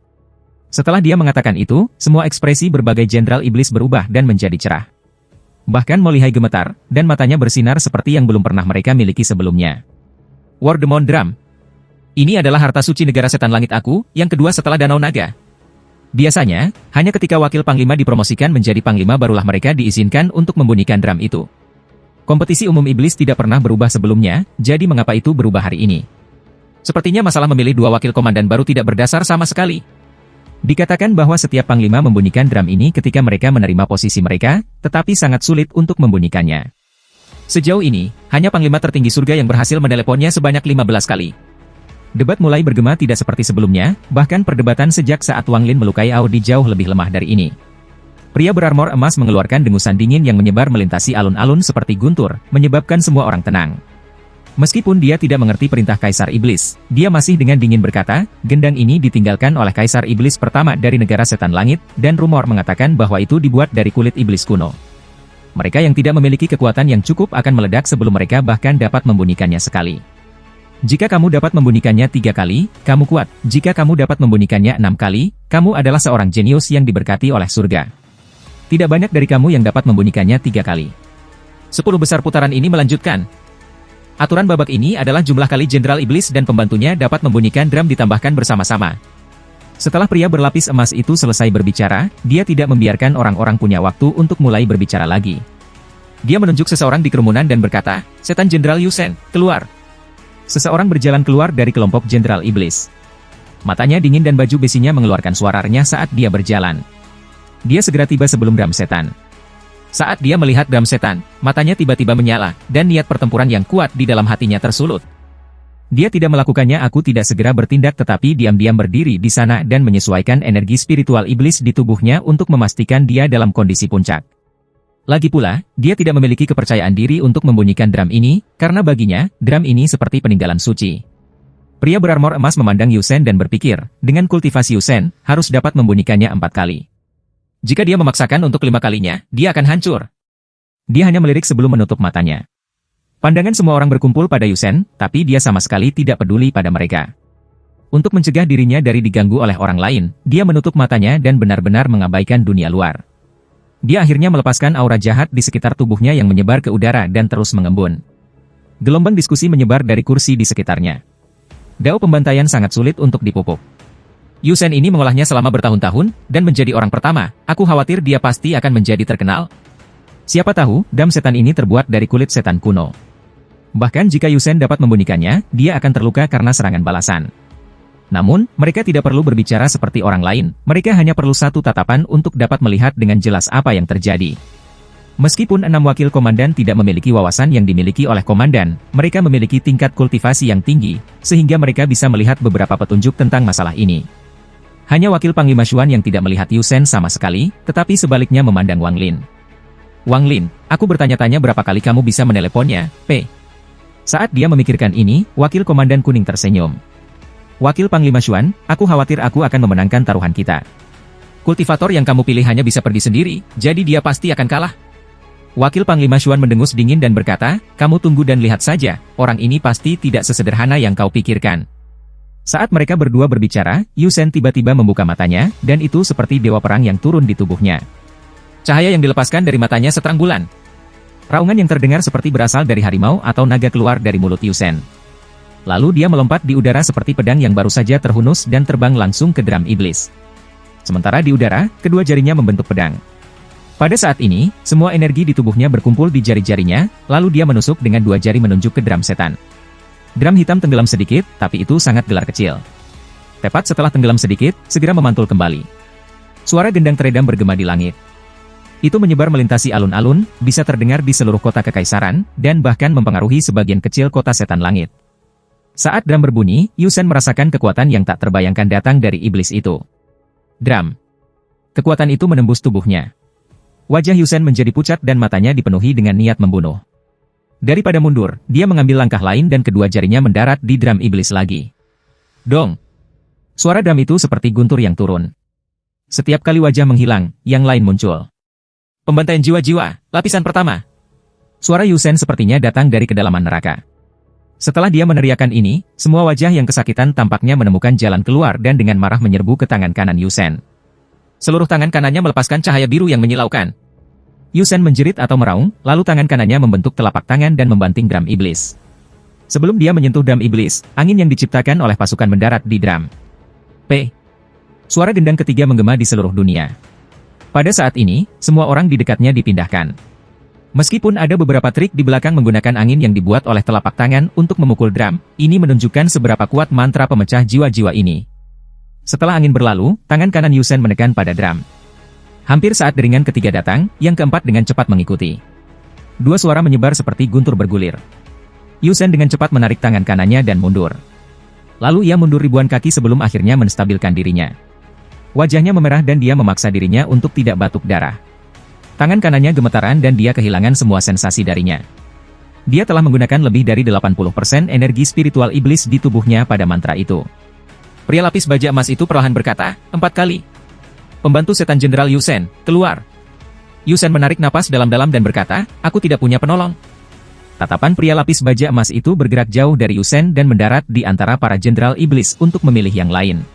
Setelah dia mengatakan itu, semua ekspresi berbagai jenderal iblis berubah dan menjadi cerah. Bahkan Mo Lihai gemetar, dan matanya bersinar seperti yang belum pernah mereka miliki sebelumnya. War Demon Drum. Ini adalah harta suci negara setan langit aku, yang kedua setelah Danau Naga. Biasanya, hanya ketika wakil panglima dipromosikan menjadi panglima barulah mereka diizinkan untuk membunyikan drum itu. Kompetisi umum iblis tidak pernah berubah sebelumnya, jadi mengapa itu berubah hari ini? Sepertinya masalah memilih dua wakil komandan baru tidak berdasar sama sekali. Dikatakan bahwa setiap panglima membunyikan drum ini ketika mereka menerima posisi mereka, tetapi sangat sulit untuk membunyikannya. Sejauh ini, hanya panglima tertinggi surga yang berhasil meneleponnya sebanyak 15 kali. Debat mulai bergema tidak seperti sebelumnya, bahkan perdebatan sejak saat Wang Lin melukai Audi jauh lebih lemah dari ini. Pria berarmor emas mengeluarkan dengusan dingin yang menyebar melintasi alun-alun seperti guntur, menyebabkan semua orang tenang. Meskipun dia tidak mengerti perintah Kaisar Iblis, dia masih dengan dingin berkata, gendang ini ditinggalkan oleh Kaisar Iblis pertama dari negara setan langit, dan rumor mengatakan bahwa itu dibuat dari kulit iblis kuno. Mereka yang tidak memiliki kekuatan yang cukup akan meledak sebelum mereka bahkan dapat membunyikannya sekali. Jika kamu dapat membunyikannya 3 kali, kamu kuat. Jika kamu dapat membunyikannya 6 kali, kamu adalah seorang jenius yang diberkati oleh surga. Tidak banyak dari kamu yang dapat membunyikannya 3 kali. 10 besar putaran ini melanjutkan. Aturan babak ini adalah jumlah kali jenderal iblis dan pembantunya dapat membunyikan drum ditambahkan bersama-sama. Setelah pria berlapis emas itu selesai berbicara, dia tidak membiarkan orang-orang punya waktu untuk mulai berbicara lagi. Dia menunjuk seseorang di kerumunan dan berkata, Setan Jenderal Yusen, keluar. Seseorang berjalan keluar dari kelompok jenderal iblis. Matanya dingin dan baju besinya mengeluarkan suara renyah saat dia berjalan. Dia segera tiba sebelum drum setan. Saat dia melihat drum setan, matanya tiba-tiba menyala, dan niat pertempuran yang kuat di dalam hatinya tersulut. Dia tidak melakukannya. Aku tidak segera bertindak tetapi diam-diam berdiri di sana dan menyesuaikan energi spiritual iblis di tubuhnya untuk memastikan dia dalam kondisi puncak. Lagi pula, dia tidak memiliki kepercayaan diri untuk membunyikan drum ini, karena baginya, drum ini seperti peninggalan suci. Pria berarmor emas memandang Yusen dan berpikir, dengan kultivasi Yusen, harus dapat membunyikannya 4 kali. Jika dia memaksakan untuk 5 kalinya, dia akan hancur. Dia hanya melirik sebelum menutup matanya. Pandangan semua orang berkumpul pada Yusen, tapi dia sama sekali tidak peduli pada mereka. Untuk mencegah dirinya dari diganggu oleh orang lain, dia menutup matanya dan benar-benar mengabaikan dunia luar. Dia akhirnya melepaskan aura jahat di sekitar tubuhnya yang menyebar ke udara dan terus mengembun. Gelombang diskusi menyebar dari kursi di sekitarnya. Dao pembantaian sangat sulit untuk dipupuk. Yusen ini mengolahnya selama bertahun-tahun, dan menjadi orang pertama, aku khawatir dia pasti akan menjadi terkenal. Siapa tahu, dam setan ini terbuat dari kulit setan kuno. Bahkan jika Yusen dapat membunyikannya, dia akan terluka karena serangan balasan. Namun, mereka tidak perlu berbicara seperti orang lain, mereka hanya perlu satu tatapan untuk dapat melihat dengan jelas apa yang terjadi. Meskipun 6 wakil komandan tidak memiliki wawasan yang dimiliki oleh komandan, mereka memiliki tingkat kultivasi yang tinggi, sehingga mereka bisa melihat beberapa petunjuk tentang masalah ini. Hanya wakil Panglima Xuan yang tidak melihat Yusen sama sekali, tetapi sebaliknya memandang Wang Lin. Wang Lin, aku bertanya-tanya berapa kali kamu bisa meneleponnya, P. Saat dia memikirkan ini, wakil komandan kuning tersenyum. Wakil Panglima Xuan, aku khawatir aku akan memenangkan taruhan kita. Kultivator yang kamu pilih hanya bisa pergi sendiri, jadi dia pasti akan kalah. Wakil Panglima Xuan mendengus dingin dan berkata, kamu tunggu dan lihat saja, orang ini pasti tidak sesederhana yang kau pikirkan. Saat mereka berdua berbicara, Yusen tiba-tiba membuka matanya, dan itu seperti dewa perang yang turun di tubuhnya. Cahaya yang dilepaskan dari matanya seterang bulan. Raungan yang terdengar seperti berasal dari harimau atau naga keluar dari mulut Yusen. Lalu dia melompat di udara seperti pedang yang baru saja terhunus dan terbang langsung ke drum iblis. Sementara di udara, kedua jarinya membentuk pedang. Pada saat ini, semua energi di tubuhnya berkumpul di jari-jarinya, lalu dia menusuk dengan dua jari menunjuk ke drum setan. Drum hitam tenggelam sedikit, tapi itu sangat gelar kecil. Tepat setelah tenggelam sedikit, segera memantul kembali. Suara gendang teredam bergema di langit. Itu menyebar melintasi alun-alun, bisa terdengar di seluruh kota kekaisaran, dan bahkan mempengaruhi sebagian kecil kota setan langit. Saat drum berbunyi, Yusen merasakan kekuatan yang tak terbayangkan datang dari iblis itu. Drum. Kekuatan itu menembus tubuhnya. Wajah Yusen menjadi pucat dan matanya dipenuhi dengan niat membunuh. Daripada mundur, dia mengambil langkah lain dan kedua jarinya mendarat di drum iblis lagi. Dong! Suara drum itu seperti guntur yang turun. Setiap kali wajah menghilang, yang lain muncul. Pembantaian jiwa-jiwa, lapisan pertama. Suara Yusen sepertinya datang dari kedalaman neraka. Setelah dia meneriakkan ini, semua wajah yang kesakitan tampaknya menemukan jalan keluar dan dengan marah menyerbu ke tangan kanan Yusen. Seluruh tangan kanannya melepaskan cahaya biru yang menyilaukan. Yusen menjerit atau meraung, lalu tangan kanannya membentuk telapak tangan dan membanting drum iblis. Sebelum dia menyentuh drum iblis, angin yang diciptakan oleh pasukan mendarat di drum. P. Suara gendang ketiga menggema di seluruh dunia. Pada saat ini, semua orang di dekatnya dipindahkan. Meskipun ada beberapa trik di belakang menggunakan angin yang dibuat oleh telapak tangan untuk memukul drum, ini menunjukkan seberapa kuat mantra pemecah jiwa-jiwa ini. Setelah angin berlalu, tangan kanan Yusen menekan pada drum. Hampir saat deringan ketiga datang, yang keempat dengan cepat mengikuti. Dua suara menyebar seperti guntur bergulir. Yusen dengan cepat menarik tangan kanannya dan mundur. Lalu ia mundur ribuan kaki sebelum akhirnya menstabilkan dirinya. Wajahnya memerah dan dia memaksa dirinya untuk tidak batuk darah. Tangan kanannya gemetaran dan dia kehilangan semua sensasi darinya. Dia telah menggunakan lebih dari 80% energi spiritual iblis di tubuhnya pada mantra itu. Pria lapis baja emas itu perlahan berkata, 4 kali. Pembantu setan Jenderal Yusen, keluar. Yusen menarik napas dalam-dalam dan berkata, aku tidak punya penolong. Tatapan pria lapis baja emas itu bergerak jauh dari Yusen dan mendarat di antara para jenderal iblis untuk memilih yang lain.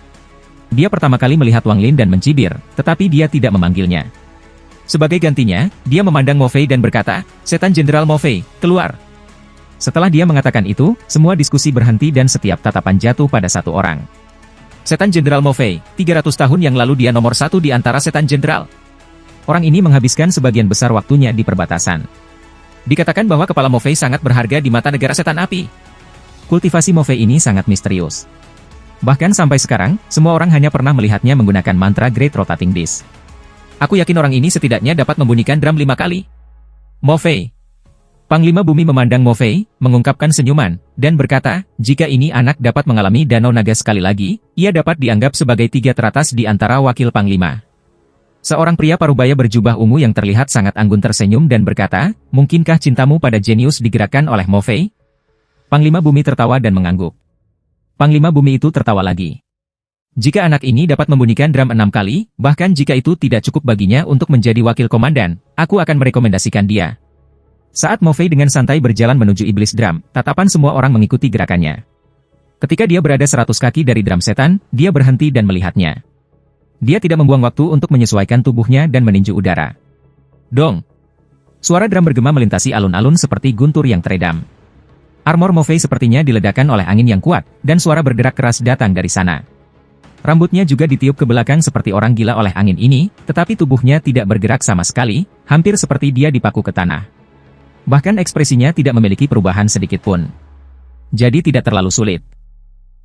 Dia pertama kali melihat Wang Lin dan mencibir, tetapi dia tidak memanggilnya. Sebagai gantinya, dia memandang Mo Fei dan berkata, setan Jenderal Mo Fei, keluar. Setelah dia mengatakan itu, semua diskusi berhenti dan setiap tatapan jatuh pada satu orang. Setan Jenderal Mo Fei, 300 tahun yang lalu dia nomor satu di antara setan jenderal. Orang ini menghabiskan sebagian besar waktunya di perbatasan. Dikatakan bahwa kepala Mo Fei sangat berharga di mata negara setan api. Kultivasi Mo Fei ini sangat misterius. Bahkan sampai sekarang, semua orang hanya pernah melihatnya menggunakan mantra Great Rotating Disc. Aku yakin orang ini setidaknya dapat membunyikan drum 5 kali. Mo Fei. Panglima Bumi memandang Mo Fei, mengungkapkan senyuman, dan berkata, jika ini anak dapat mengalami danau naga sekali lagi, ia dapat dianggap sebagai 3 teratas di antara wakil Panglima. Seorang pria parubaya berjubah ungu yang terlihat sangat anggun tersenyum dan berkata, mungkinkah cintamu pada jenius digerakkan oleh Mo Fei? Panglima Bumi tertawa dan mengangguk. Panglima Bumi itu tertawa lagi. Jika anak ini dapat membunyikan drum 6 kali, bahkan jika itu tidak cukup baginya untuk menjadi wakil komandan, aku akan merekomendasikan dia. Saat Mo Fei dengan santai berjalan menuju iblis drum, tatapan semua orang mengikuti gerakannya. Ketika dia berada 100 kaki dari drum setan, dia berhenti dan melihatnya. Dia tidak membuang waktu untuk menyesuaikan tubuhnya dan meninju udara. Dong! Suara drum bergema melintasi alun-alun seperti guntur yang teredam. Armor Mo Fei sepertinya diledakkan oleh angin yang kuat, dan suara bergerak keras datang dari sana. Rambutnya juga ditiup ke belakang seperti orang gila oleh angin ini, tetapi tubuhnya tidak bergerak sama sekali, hampir seperti dia dipaku ke tanah. Bahkan ekspresinya tidak memiliki perubahan sedikit pun. Jadi tidak terlalu sulit.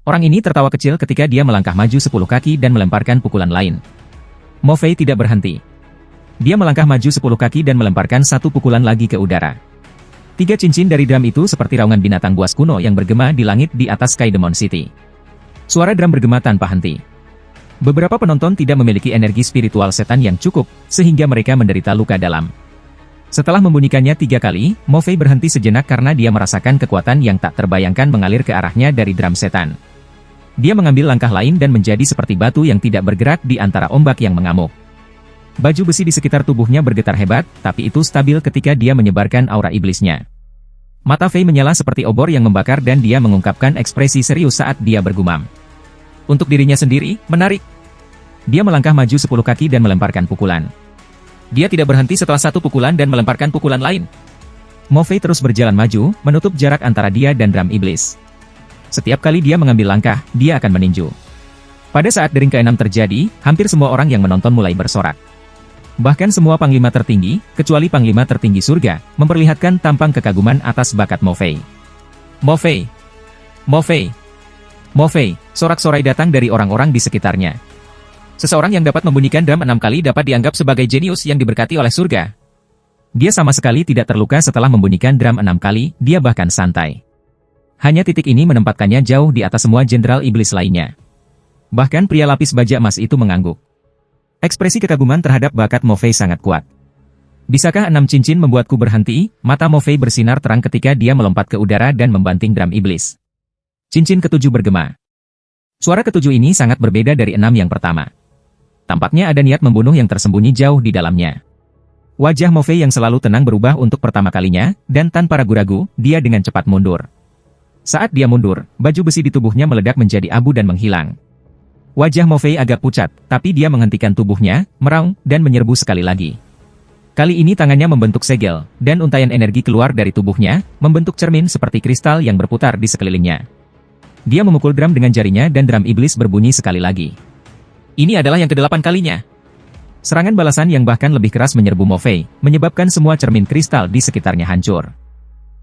Orang ini tertawa kecil ketika dia melangkah maju 10 kaki dan melemparkan pukulan lain. Mo Fei tidak berhenti. Dia melangkah maju 10 kaki dan melemparkan satu pukulan lagi ke udara. 3 cincin dari drum itu seperti raungan binatang buas kuno yang bergema di langit di atas Sky Demon City. Suara drum bergema tanpa henti. Beberapa penonton tidak memiliki energi spiritual setan yang cukup, sehingga mereka menderita luka dalam. Setelah membunyikannya 3 kali, Mo Fei berhenti sejenak karena dia merasakan kekuatan yang tak terbayangkan mengalir ke arahnya dari drum setan. Dia mengambil langkah lain dan menjadi seperti batu yang tidak bergerak di antara ombak yang mengamuk. Baju besi di sekitar tubuhnya bergetar hebat, tapi itu stabil ketika dia menyebarkan aura iblisnya. Mata Fei menyala seperti obor yang membakar dan dia mengungkapkan ekspresi serius saat dia bergumam. Untuk dirinya sendiri, menarik. Dia melangkah maju 10 kaki dan melemparkan pukulan. Dia tidak berhenti setelah satu pukulan dan melemparkan pukulan lain. Mo Fei terus berjalan maju, menutup jarak antara dia dan drum iblis. Setiap kali dia mengambil langkah, dia akan meninju. Pada saat dering ke-6 terjadi, hampir semua orang yang menonton mulai bersorak. Bahkan semua panglima tertinggi, kecuali panglima tertinggi surga, memperlihatkan tampang kekaguman atas bakat Mo Fei. Mo Fei! Mo Fei! Mo Fei! Sorak-sorai datang dari orang-orang di sekitarnya. Seseorang yang dapat membunyikan drum 6 kali dapat dianggap sebagai jenius yang diberkati oleh surga. Dia sama sekali tidak terluka setelah membunyikan drum 6 kali, dia bahkan santai. Hanya titik ini menempatkannya jauh di atas semua jenderal iblis lainnya. Bahkan pria lapis baja emas itu mengangguk. Ekspresi kekaguman terhadap bakat Mo Fei sangat kuat. Bisakah 6 cincin membuatku berhenti? Mata Mo Fei bersinar terang ketika dia melompat ke udara dan membanting drum iblis. Cincin ke-7 bergema. Suara ke-7 ini sangat berbeda dari 6 yang pertama. Tampaknya ada niat membunuh yang tersembunyi jauh di dalamnya. Wajah Mo Fei yang selalu tenang berubah untuk pertama kalinya, dan tanpa ragu-ragu, dia dengan cepat mundur. Saat dia mundur, baju besi di tubuhnya meledak menjadi abu dan menghilang. Wajah Mo Fei agak pucat, tapi dia menghentikan tubuhnya, meraung, dan menyerbu sekali lagi. Kali ini tangannya membentuk segel, dan untaian energi keluar dari tubuhnya, membentuk cermin seperti kristal yang berputar di sekelilingnya. Dia memukul drum dengan jarinya dan drum iblis berbunyi sekali lagi. Ini adalah yang ke-8 kalinya. Serangan balasan yang bahkan lebih keras menyerbu Mo Fei, menyebabkan semua cermin kristal di sekitarnya hancur.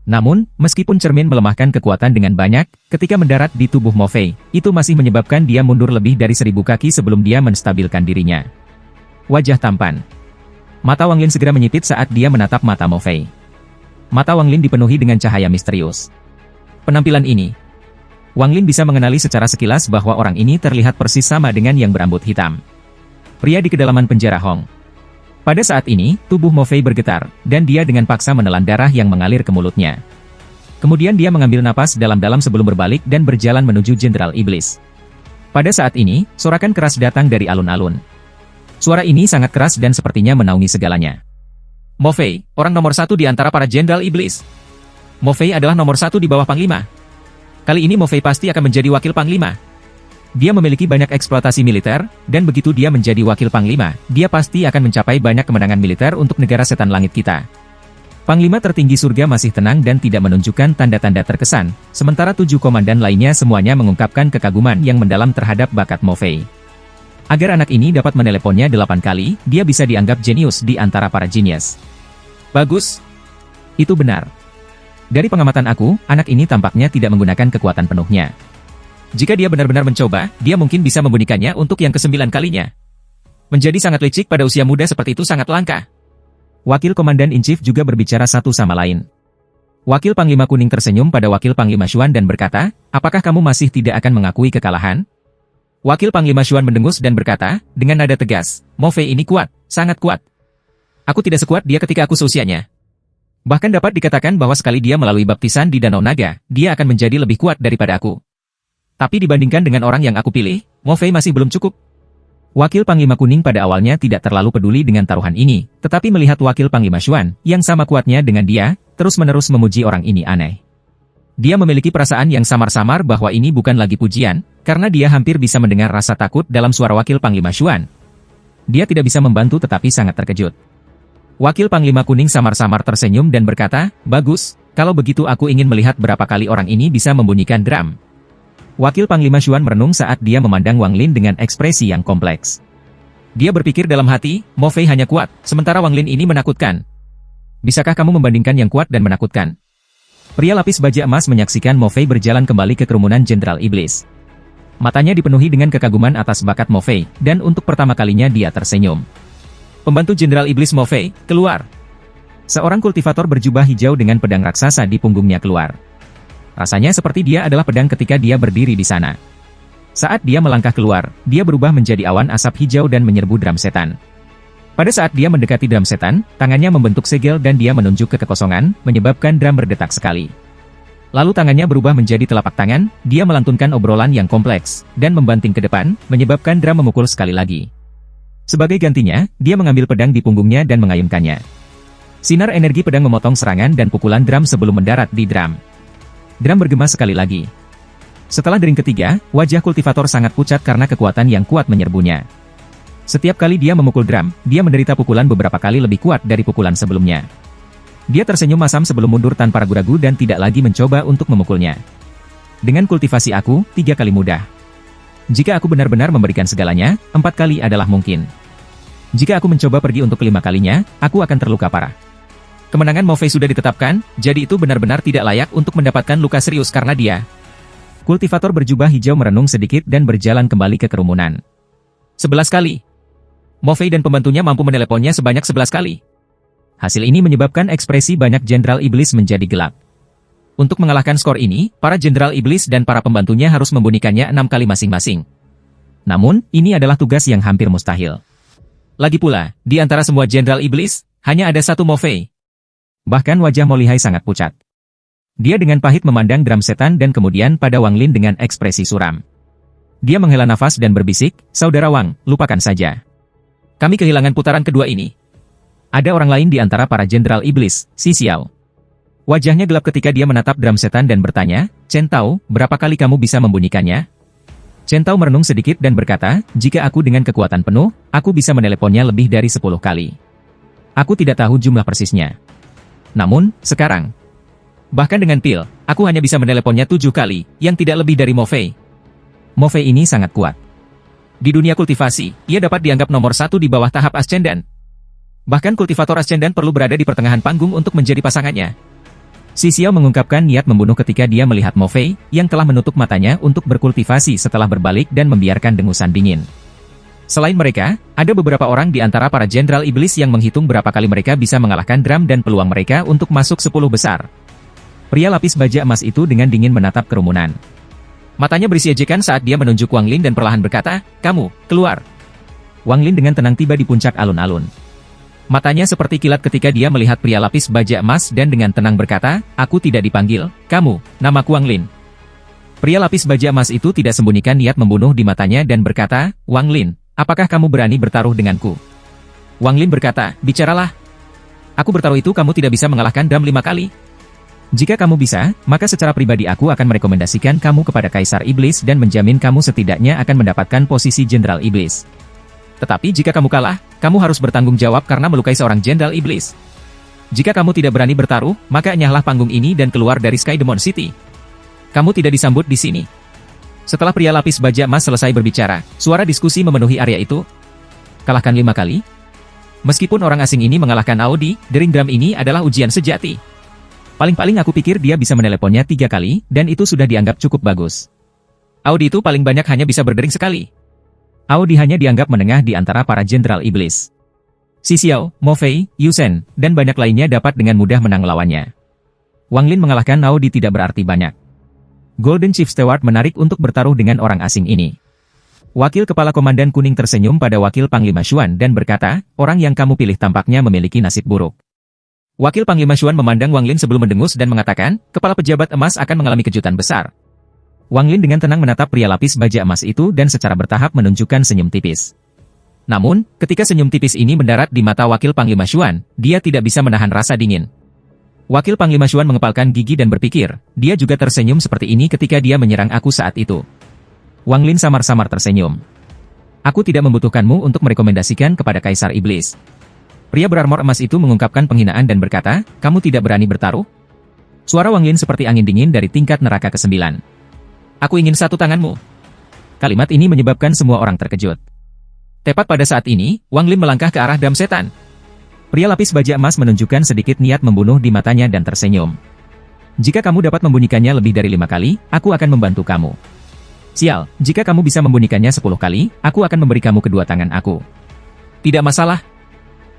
Namun, meskipun cermin melemahkan kekuatan dengan banyak, ketika mendarat di tubuh Mo Fei, itu masih menyebabkan dia mundur lebih dari 1000 kaki sebelum dia menstabilkan dirinya. Wajah tampan. Mata Wang Lin segera menyipit saat dia menatap mata Mo Fei. Mata Wang Lin dipenuhi dengan cahaya misterius. Penampilan ini, Wang Lin bisa mengenali secara sekilas bahwa orang ini terlihat persis sama dengan yang berambut hitam. Pria di kedalaman penjara Hong. Pada saat ini, tubuh Mo Fei bergetar, dan dia dengan paksa menelan darah yang mengalir ke mulutnya. Kemudian dia mengambil napas dalam-dalam sebelum berbalik dan berjalan menuju Jenderal Iblis. Pada saat ini, sorakan keras datang dari alun-alun. Suara ini sangat keras dan sepertinya menaungi segalanya. Mo Fei, orang nomor 1 di antara para Jenderal Iblis. Mo Fei adalah nomor 1 di bawah Panglima. Kali ini Mo Fei pasti akan menjadi wakil Panglima. Dia memiliki banyak eksploitasi militer, dan begitu dia menjadi wakil Panglima, dia pasti akan mencapai banyak kemenangan militer untuk negara setan langit kita. Panglima tertinggi surga masih tenang dan tidak menunjukkan tanda-tanda terkesan, sementara 7 komandan lainnya semuanya mengungkapkan kekaguman yang mendalam terhadap bakat Mo Fei. Agar anak ini dapat meneleponnya 8 kali, dia bisa dianggap jenius di antara para genius. Bagus. Itu benar. Dari pengamatan aku, anak ini tampaknya tidak menggunakan kekuatan penuhnya. Jika dia benar-benar mencoba, dia mungkin bisa membunyikannya untuk yang ke-9 kalinya. Menjadi sangat licik pada usia muda seperti itu sangat langka. Wakil Komandan in Chief juga berbicara satu sama lain. Wakil Panglima Kuning tersenyum pada Wakil Panglima Xuan dan berkata, apakah kamu masih tidak akan mengakui kekalahan? Wakil Panglima Xuan mendengus dan berkata, dengan nada tegas, Mo Fei ini kuat, sangat kuat. Aku tidak sekuat dia ketika aku seusianya. Bahkan dapat dikatakan bahwa sekali dia melalui baptisan di Danau Naga, dia akan menjadi lebih kuat daripada aku. Tapi dibandingkan dengan orang yang aku pilih, Mo Fei masih belum cukup. Wakil Panglima Kuning pada awalnya tidak terlalu peduli dengan taruhan ini, tetapi melihat Wakil Panglima Xuan, yang sama kuatnya dengan dia, terus-menerus memuji orang ini aneh. Dia memiliki perasaan yang samar-samar bahwa ini bukan lagi pujian, karena dia hampir bisa mendengar rasa takut dalam suara Wakil Panglima Xuan. Dia tidak bisa membantu tetapi sangat terkejut. Wakil Panglima Kuning samar-samar tersenyum dan berkata, bagus, kalau begitu aku ingin melihat berapa kali orang ini bisa membunyikan drum. Wakil Panglima Xuan merenung saat dia memandang Wang Lin dengan ekspresi yang kompleks. Dia berpikir dalam hati, Mo Fei hanya kuat, sementara Wang Lin ini menakutkan. Bisakah kamu membandingkan yang kuat dan menakutkan? Pria lapis baja emas menyaksikan Mo Fei berjalan kembali ke kerumunan Jenderal Iblis. Matanya dipenuhi dengan kekaguman atas bakat Mo Fei, dan untuk pertama kalinya dia tersenyum. Pembantu Jenderal Iblis Mo Fei, keluar. Seorang kultivator berjubah hijau dengan pedang raksasa di punggungnya keluar. Rasanya seperti dia adalah pedang ketika dia berdiri di sana. Saat dia melangkah keluar, dia berubah menjadi awan asap hijau dan menyerbu drum setan. Pada saat dia mendekati drum setan, tangannya membentuk segel dan dia menunjuk ke kekosongan, menyebabkan drum berdetak sekali. Lalu tangannya berubah menjadi telapak tangan, dia melantunkan obrolan yang kompleks, dan membanting ke depan, menyebabkan drum memukul sekali lagi. Sebagai gantinya, dia mengambil pedang di punggungnya dan mengayunkannya. Sinar energi pedang memotong serangan dan pukulan drum sebelum mendarat di drum. Drum bergema sekali lagi. Setelah dering ketiga, wajah kultivator sangat pucat karena kekuatan yang kuat menyerbunya. Setiap kali dia memukul drum, dia menderita pukulan beberapa kali lebih kuat dari pukulan sebelumnya. Dia tersenyum masam sebelum mundur tanpa ragu-ragu dan tidak lagi mencoba untuk memukulnya. Dengan kultivasi aku, 3 kali mudah. Jika aku benar-benar memberikan segalanya, 4 kali adalah mungkin. Jika aku mencoba pergi untuk 5 kalinya, aku akan terluka parah. Kemenangan Mo Fei sudah ditetapkan, jadi itu benar-benar tidak layak untuk mendapatkan luka serius karena dia. Kultivator berjubah hijau merenung sedikit dan berjalan kembali ke kerumunan. 11 kali. Mo Fei dan pembantunya mampu meneleponnya sebanyak 11 kali. Hasil ini menyebabkan ekspresi banyak Jenderal Iblis menjadi gelap. Untuk mengalahkan skor ini, para Jenderal Iblis dan para pembantunya harus membunyikannya 6 kali masing-masing. Namun, ini adalah tugas yang hampir mustahil. Lagi pula, di antara semua Jenderal Iblis, hanya ada satu Mo Fei. Bahkan wajah Mo Lihai sangat pucat. Dia dengan pahit memandang drum setan dan kemudian pada Wang Lin dengan ekspresi suram. Dia menghela nafas dan berbisik, "Saudara Wang, lupakan saja. Kami kehilangan putaran kedua ini." Ada orang lain di antara para Jenderal Iblis, Si Xiao. Wajahnya gelap ketika dia menatap drum setan dan bertanya, "Chen Tao, berapa kali kamu bisa membunyikannya?" Chen Tao merenung sedikit dan berkata, "Jika aku dengan kekuatan penuh, aku bisa meneleponnya lebih dari 10 kali. Aku tidak tahu jumlah persisnya. Namun, sekarang, bahkan dengan pil, aku hanya bisa meneleponnya 7 kali, yang tidak lebih dari Mo Fei. Mo Fei ini sangat kuat. Di dunia kultivasi, ia dapat dianggap nomor 1 di bawah tahap Ascendan. Bahkan kultivator Ascendan perlu berada di pertengahan panggung untuk menjadi pasangannya." Si Xiao mengungkapkan niat membunuh ketika dia melihat Mo Fei, yang telah menutup matanya untuk berkultivasi setelah berbalik dan membiarkan dengusan dingin. Selain mereka, ada beberapa orang di antara para Jenderal Iblis yang menghitung berapa kali mereka bisa mengalahkan drum dan peluang mereka untuk masuk 10 besar. Pria lapis baja emas itu dengan dingin menatap kerumunan. Matanya berisi ejekan saat dia menunjuk Wang Lin dan perlahan berkata, "Kamu, keluar." Wang Lin dengan tenang tiba di puncak alun-alun. Matanya seperti kilat ketika dia melihat pria lapis baja emas dan dengan tenang berkata, "Aku tidak dipanggil, kamu, namaku Wang Lin." Pria lapis baja emas itu tidak sembunyikan niat membunuh di matanya dan berkata, "Wang Lin, apakah kamu berani bertaruh denganku?" Wang Lin berkata, "Bicaralah. Aku bertaruh itu kamu tidak bisa mengalahkan drum 5 kali. Jika kamu bisa, maka secara pribadi aku akan merekomendasikan kamu kepada Kaisar Iblis dan menjamin kamu setidaknya akan mendapatkan posisi Jenderal Iblis. Tetapi jika kamu kalah, kamu harus bertanggung jawab karena melukai seorang Jenderal Iblis. Jika kamu tidak berani bertaruh, maka enyahlah panggung ini dan keluar dari Sky Demon City. Kamu tidak disambut di sini." Setelah pria lapis baja emas selesai berbicara, suara diskusi memenuhi area itu. "Kalahkan 5 kali? Meskipun orang asing ini mengalahkan Audi, dering drum ini adalah ujian sejati. Paling-paling aku pikir dia bisa meneleponnya 3 kali, dan itu sudah dianggap cukup bagus. Audi itu paling banyak hanya bisa berdering sekali." Audi hanya dianggap menengah di antara para Jenderal Iblis. Si Xiao, Mo Fei, Yu Shen, dan banyak lainnya dapat dengan mudah menang lawannya. Wang Lin mengalahkan Audi tidak berarti banyak. Golden Chief Steward menarik untuk bertaruh dengan orang asing ini. Wakil Kepala Komandan Kuning tersenyum pada Wakil Panglima Xuan dan berkata, "Orang yang kamu pilih tampaknya memiliki nasib buruk." Wakil Panglima Xuan memandang Wang Lin sebelum mendengus dan mengatakan, "Kepala pejabat emas akan mengalami kejutan besar." Wang Lin dengan tenang menatap pria lapis baja emas itu dan secara bertahap menunjukkan senyum tipis. Namun, ketika senyum tipis ini mendarat di mata Wakil Panglima Xuan, dia tidak bisa menahan rasa dingin. Wakil Panglima Xuan mengepalkan gigi dan berpikir, dia juga tersenyum seperti ini ketika dia menyerang aku saat itu. Wang Lin samar-samar tersenyum. "Aku tidak membutuhkanmu untuk merekomendasikan kepada Kaisar Iblis." Pria berarmor emas itu mengungkapkan penghinaan dan berkata, "Kamu tidak berani bertaruh?" Suara Wang Lin seperti angin dingin dari tingkat neraka ke-9. Aku ingin satu tanganmu. Kalimat ini menyebabkan semua orang terkejut. Tepat pada saat ini, Wang Lin melangkah ke arah drum setan. Pria lapis baja emas menunjukkan sedikit niat membunuh di matanya dan tersenyum. Jika kamu dapat membunyikannya lebih dari 5 kali, aku akan membantu kamu. Sial, jika kamu bisa membunyikannya 10 kali, aku akan memberi kamu kedua tangan aku. Tidak masalah.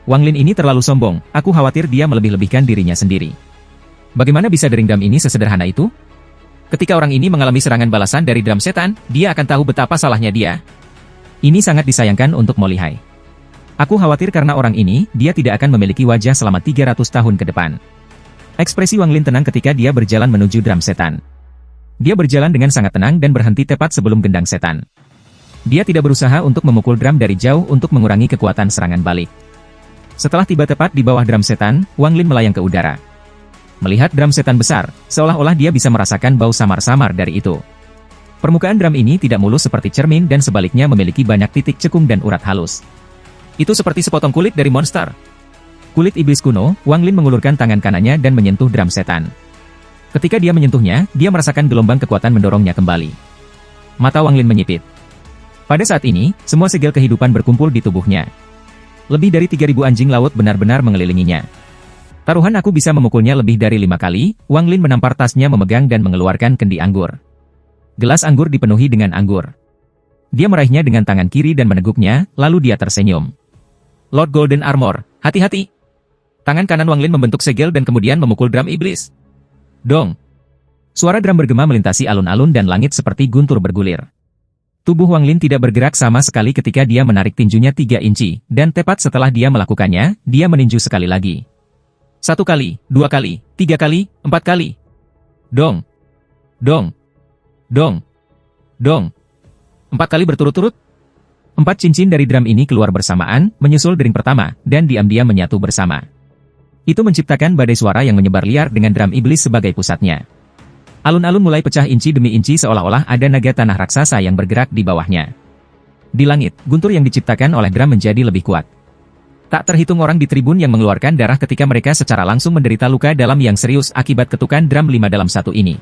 Wang Lin ini terlalu sombong, aku khawatir dia melebih-lebihkan dirinya sendiri. Bagaimana bisa dering drum ini sesederhana itu? Ketika orang ini mengalami serangan balasan dari drum setan, dia akan tahu betapa salahnya dia. Ini sangat disayangkan untuk Mo Lihai. Aku khawatir karena orang ini, dia tidak akan memiliki wajah selama 300 tahun ke depan. Ekspresi Wang Lin tenang ketika dia berjalan menuju drum setan. Dia berjalan dengan sangat tenang dan berhenti tepat sebelum gendang setan. Dia tidak berusaha untuk memukul drum dari jauh untuk mengurangi kekuatan serangan balik. Setelah tiba tepat di bawah drum setan, Wang Lin melayang ke udara. Melihat drum setan besar, seolah-olah dia bisa merasakan bau samar-samar dari itu. Permukaan drum ini tidak mulus seperti cermin dan sebaliknya memiliki banyak titik cekung dan urat halus. Itu seperti sepotong kulit dari monster. Kulit iblis kuno, Wang Lin mengulurkan tangan kanannya dan menyentuh drum setan. Ketika dia menyentuhnya, dia merasakan gelombang kekuatan mendorongnya kembali. Mata Wang Lin menyipit. Pada saat ini, semua segel kehidupan berkumpul di tubuhnya. Lebih dari 3.000 anjing laut benar-benar mengelilinginya. Taruhan aku bisa memukulnya lebih dari 5 kali, Wang Lin menampar tasnya memegang dan mengeluarkan kendi anggur. Gelas anggur dipenuhi dengan anggur. Dia meraihnya dengan tangan kiri dan meneguknya, lalu dia tersenyum. Lord Golden Armor, hati-hati. Tangan kanan Wang Lin membentuk segel dan kemudian memukul drum iblis. Dong. Suara drum bergema melintasi alun-alun dan langit seperti guntur bergulir. Tubuh Wang Lin tidak bergerak sama sekali ketika dia menarik tinjunya 3 inci, dan tepat setelah dia melakukannya, dia meninju sekali lagi. 1 kali, 2 kali, 3 kali, 4 kali. Dong. Dong. Dong. Dong. 4 kali berturut-turut. 4 cincin dari drum ini keluar bersamaan, menyusul dering pertama, dan diam-diam menyatu bersama. Itu menciptakan badai suara yang menyebar liar dengan drum iblis sebagai pusatnya. Alun-alun mulai pecah inci demi inci seolah-olah ada naga tanah raksasa yang bergerak di bawahnya. Di langit, guntur yang diciptakan oleh drum menjadi lebih kuat. Tak terhitung orang di tribun yang mengeluarkan darah ketika mereka secara langsung menderita luka dalam yang serius akibat ketukan drum 5 dalam 1 ini.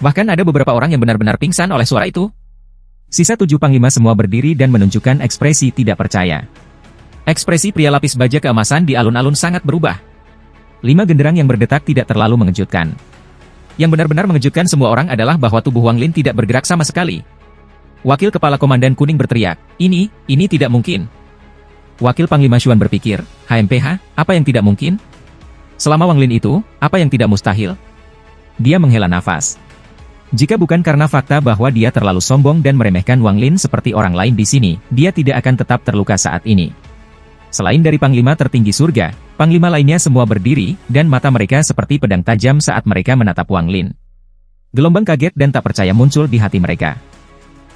Bahkan ada beberapa orang yang benar-benar pingsan oleh suara itu. Sisa 7 panglima semua berdiri dan menunjukkan ekspresi tidak percaya. Ekspresi pria lapis baja keemasan di alun-alun sangat berubah. 5 genderang yang berdetak tidak terlalu mengejutkan. Yang benar-benar mengejutkan semua orang adalah bahwa tubuh Wang Lin tidak bergerak sama sekali. Wakil Kepala Komandan Kuning berteriak, ini tidak mungkin. Wakil Panglima Xuan berpikir, HMPH, apa yang tidak mungkin? Selama Wang Lin itu, apa yang tidak mustahil? Dia menghela nafas. Jika bukan karena fakta bahwa dia terlalu sombong dan meremehkan Wang Lin seperti orang lain di sini, dia tidak akan tetap terluka saat ini. Selain dari Panglima tertinggi surga, Panglima lainnya semua berdiri, dan mata mereka seperti pedang tajam saat mereka menatap Wang Lin. Gelombang kaget dan tak percaya muncul di hati mereka.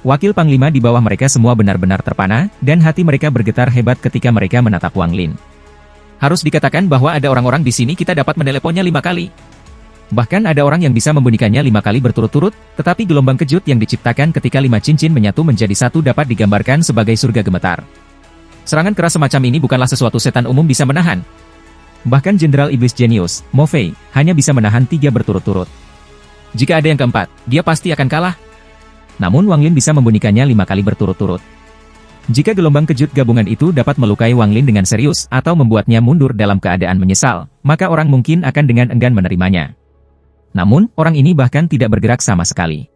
Wakil Panglima di bawah mereka semua benar-benar terpana, dan hati mereka bergetar hebat ketika mereka menatap Wang Lin. Harus dikatakan bahwa ada orang-orang di sini kita dapat meneleponnya 5 kali. Bahkan ada orang yang bisa membunyikannya 5 kali berturut-turut, tetapi gelombang kejut yang diciptakan ketika 5 cincin menyatu menjadi satu dapat digambarkan sebagai surga gemetar. Serangan keras semacam ini bukanlah sesuatu setan umum bisa menahan. Bahkan Jenderal Iblis Jenius, Mo Fei, hanya bisa menahan 3 berturut-turut. Jika ada yang keempat, dia pasti akan kalah. Namun Wang Lin bisa membunyikannya 5 kali berturut-turut. Jika gelombang kejut gabungan itu dapat melukai Wang Lin dengan serius atau membuatnya mundur dalam keadaan menyesal, maka orang mungkin akan dengan enggan menerimanya. Namun, orang ini bahkan tidak bergerak sama sekali.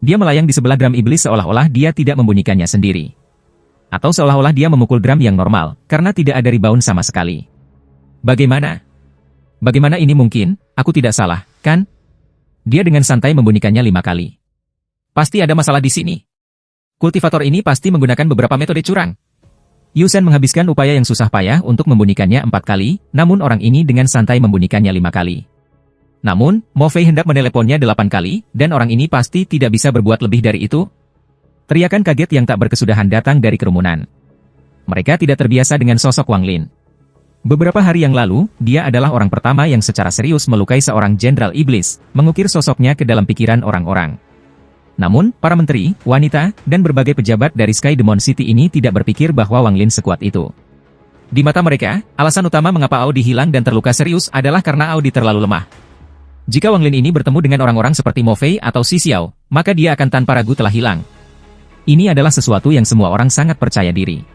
Dia melayang di sebelah drum iblis seolah-olah dia tidak membunyikannya sendiri. Atau seolah-olah dia memukul drum yang normal, karena tidak ada rebound sama sekali. Bagaimana? Bagaimana ini mungkin? Aku tidak salah, kan? Dia dengan santai membunyikannya 5 kali. Pasti ada masalah di sini. Kultivator ini pasti menggunakan beberapa metode curang. Yusen menghabiskan upaya yang susah payah untuk membunyikannya 4 kali, namun orang ini dengan santai membunyikannya 5 kali. Namun, Mo Fei hendak meneleponnya 8 kali, dan orang ini pasti tidak bisa berbuat lebih dari itu. Teriakan kaget yang tak berkesudahan datang dari kerumunan. Mereka tidak terbiasa dengan sosok Wang Lin. Beberapa hari yang lalu, dia adalah orang pertama yang secara serius melukai seorang Jenderal Iblis, mengukir sosoknya ke dalam pikiran orang-orang. Namun, para menteri, wanita, dan berbagai pejabat dari Sky Demon City ini tidak berpikir bahwa Wang Lin sekuat itu. Di mata mereka, alasan utama mengapa Audi hilang dan terluka serius adalah karena Audi terlalu lemah. Jika Wang Lin ini bertemu dengan orang-orang seperti Mo Fei atau Xi Xiao, maka dia akan tanpa ragu telah hilang. Ini adalah sesuatu yang semua orang sangat percaya diri.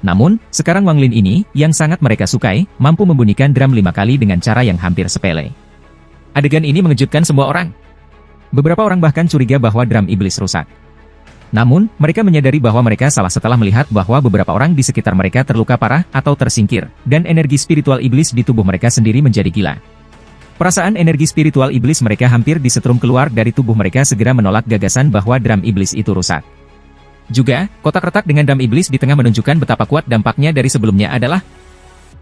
Namun, sekarang Wang Lin ini, yang sangat mereka sukai, mampu membunyikan drum 5 kali dengan cara yang hampir sepele. Adegan ini mengejutkan semua orang. Beberapa orang bahkan curiga bahwa drum iblis rusak. Namun, mereka menyadari bahwa mereka salah setelah melihat bahwa beberapa orang di sekitar mereka terluka parah atau tersingkir, dan energi spiritual iblis di tubuh mereka sendiri menjadi gila. Perasaan energi spiritual iblis mereka hampir disetrum keluar dari tubuh mereka segera menolak gagasan bahwa drum iblis itu rusak. Juga, kotak retak dengan drum iblis di tengah menunjukkan betapa kuat dampaknya dari sebelumnya adalah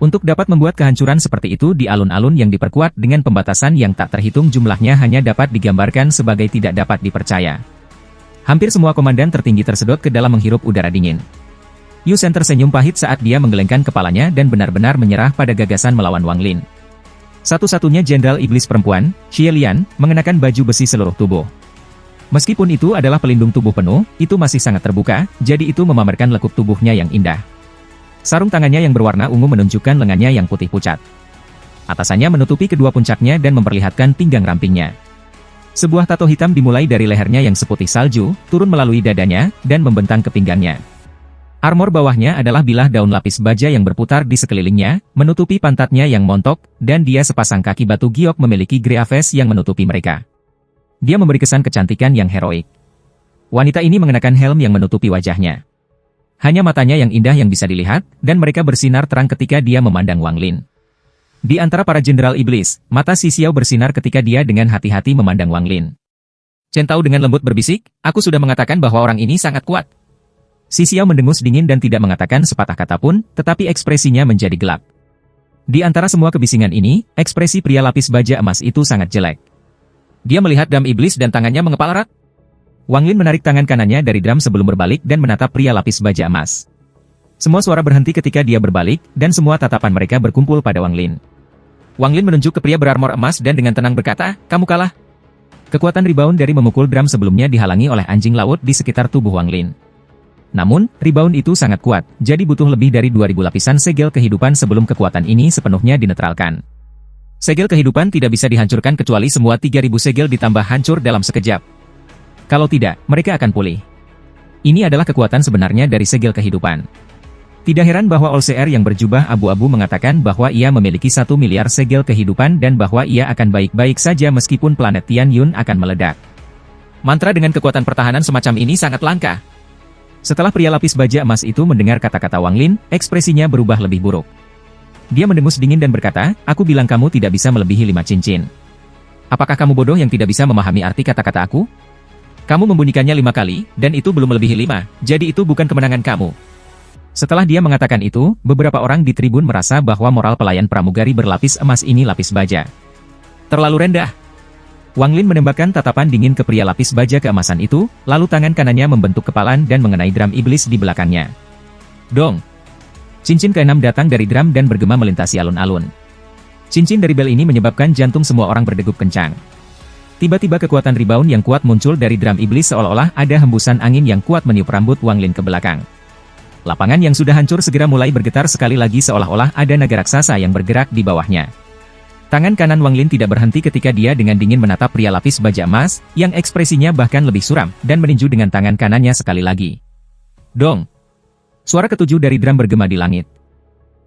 untuk dapat membuat kehancuran seperti itu di alun-alun yang diperkuat dengan pembatasan yang tak terhitung jumlahnya hanya dapat digambarkan sebagai tidak dapat dipercaya. Hampir semua komandan tertinggi tersedot ke dalam menghirup udara dingin. Yu Shen tersenyum pahit saat dia menggelengkan kepalanya dan benar-benar menyerah pada gagasan melawan Wang Lin. Satu-satunya jenderal iblis perempuan, Xie Lian, mengenakan baju besi seluruh tubuh. Meskipun itu adalah pelindung tubuh penuh, itu masih sangat terbuka, jadi itu memamerkan lekuk tubuhnya yang indah. Sarung tangannya yang berwarna ungu menunjukkan lengannya yang putih pucat. Atasannya menutupi kedua puncaknya dan memperlihatkan pinggang rampingnya. Sebuah tato hitam dimulai dari lehernya yang seputih salju, turun melalui dadanya, dan membentang ke pinggangnya. Armor bawahnya adalah bilah daun lapis baja yang berputar di sekelilingnya, menutupi pantatnya yang montok, dan dia sepasang kaki batu giok memiliki greaves yang menutupi mereka. Dia memberi kesan kecantikan yang heroik. Wanita ini mengenakan helm yang menutupi wajahnya. Hanya matanya yang indah yang bisa dilihat, dan mereka bersinar terang ketika dia memandang Wang Lin. Di antara para jenderal iblis, mata Xi Xiao bersinar ketika dia dengan hati-hati memandang Wang Lin. Chen Tao dengan lembut berbisik, "Aku sudah mengatakan bahwa orang ini sangat kuat." Xi Xiao mendengus dingin dan tidak mengatakan sepatah kata pun, tetapi ekspresinya menjadi gelap. Di antara semua kebisingan ini, ekspresi pria lapis baja emas itu sangat jelek. Dia melihat drum iblis dan tangannya mengepal erat. Wang Lin menarik tangan kanannya dari drum sebelum berbalik dan menatap pria lapis baja emas. Semua suara berhenti ketika dia berbalik, dan semua tatapan mereka berkumpul pada Wang Lin. Wang Lin menunjuk ke pria berarmor emas dan dengan tenang berkata, "Kamu kalah." Kekuatan rebound dari memukul drum sebelumnya dihalangi oleh anjing laut di sekitar tubuh Wang Lin. Namun, rebound itu sangat kuat, jadi butuh lebih dari 2000 lapisan segel kehidupan sebelum kekuatan ini sepenuhnya dinetralkan. Segel kehidupan tidak bisa dihancurkan kecuali semua 3000 segel ditambah hancur dalam sekejap. Kalau tidak, mereka akan pulih. Ini adalah kekuatan sebenarnya dari segel kehidupan. Tidak heran bahwa Olseer yang berjubah abu-abu mengatakan bahwa ia memiliki 1 miliar segel kehidupan dan bahwa ia akan baik-baik saja meskipun planet Tian Yun akan meledak. Mantra dengan kekuatan pertahanan semacam ini sangat langka. Setelah pria lapis baja emas itu mendengar kata-kata Wang Lin, ekspresinya berubah lebih buruk. Dia mendengus dingin dan berkata, "Aku bilang kamu tidak bisa melebihi 5 cincin. Apakah kamu bodoh yang tidak bisa memahami arti kata-kata aku? Kamu membunyikannya 5 kali, dan itu belum melebihi 5, jadi itu bukan kemenangan kamu." Setelah dia mengatakan itu, beberapa orang di tribun merasa bahwa moral pelayan pramugari berlapis emas ini lapis baja. Terlalu rendah. Wang Lin menembakkan tatapan dingin ke pria lapis baja keemasan itu, lalu tangan kanannya membentuk kepalan dan mengenai drum iblis di belakangnya. Dong! Cincin ke-6 datang dari drum dan bergema melintasi alun-alun. Cincin dari bel ini menyebabkan jantung semua orang berdegup kencang. Tiba-tiba kekuatan rebound yang kuat muncul dari drum iblis seolah-olah ada hembusan angin yang kuat meniup rambut Wang Lin ke belakang. Lapangan yang sudah hancur segera mulai bergetar sekali lagi seolah-olah ada naga raksasa yang bergerak di bawahnya. Tangan kanan Wang Lin tidak berhenti ketika dia dengan dingin menatap pria lapis baja emas, yang ekspresinya bahkan lebih suram, dan meninju dengan tangan kanannya sekali lagi. Dong! Suara ketujuh dari drum bergema di langit.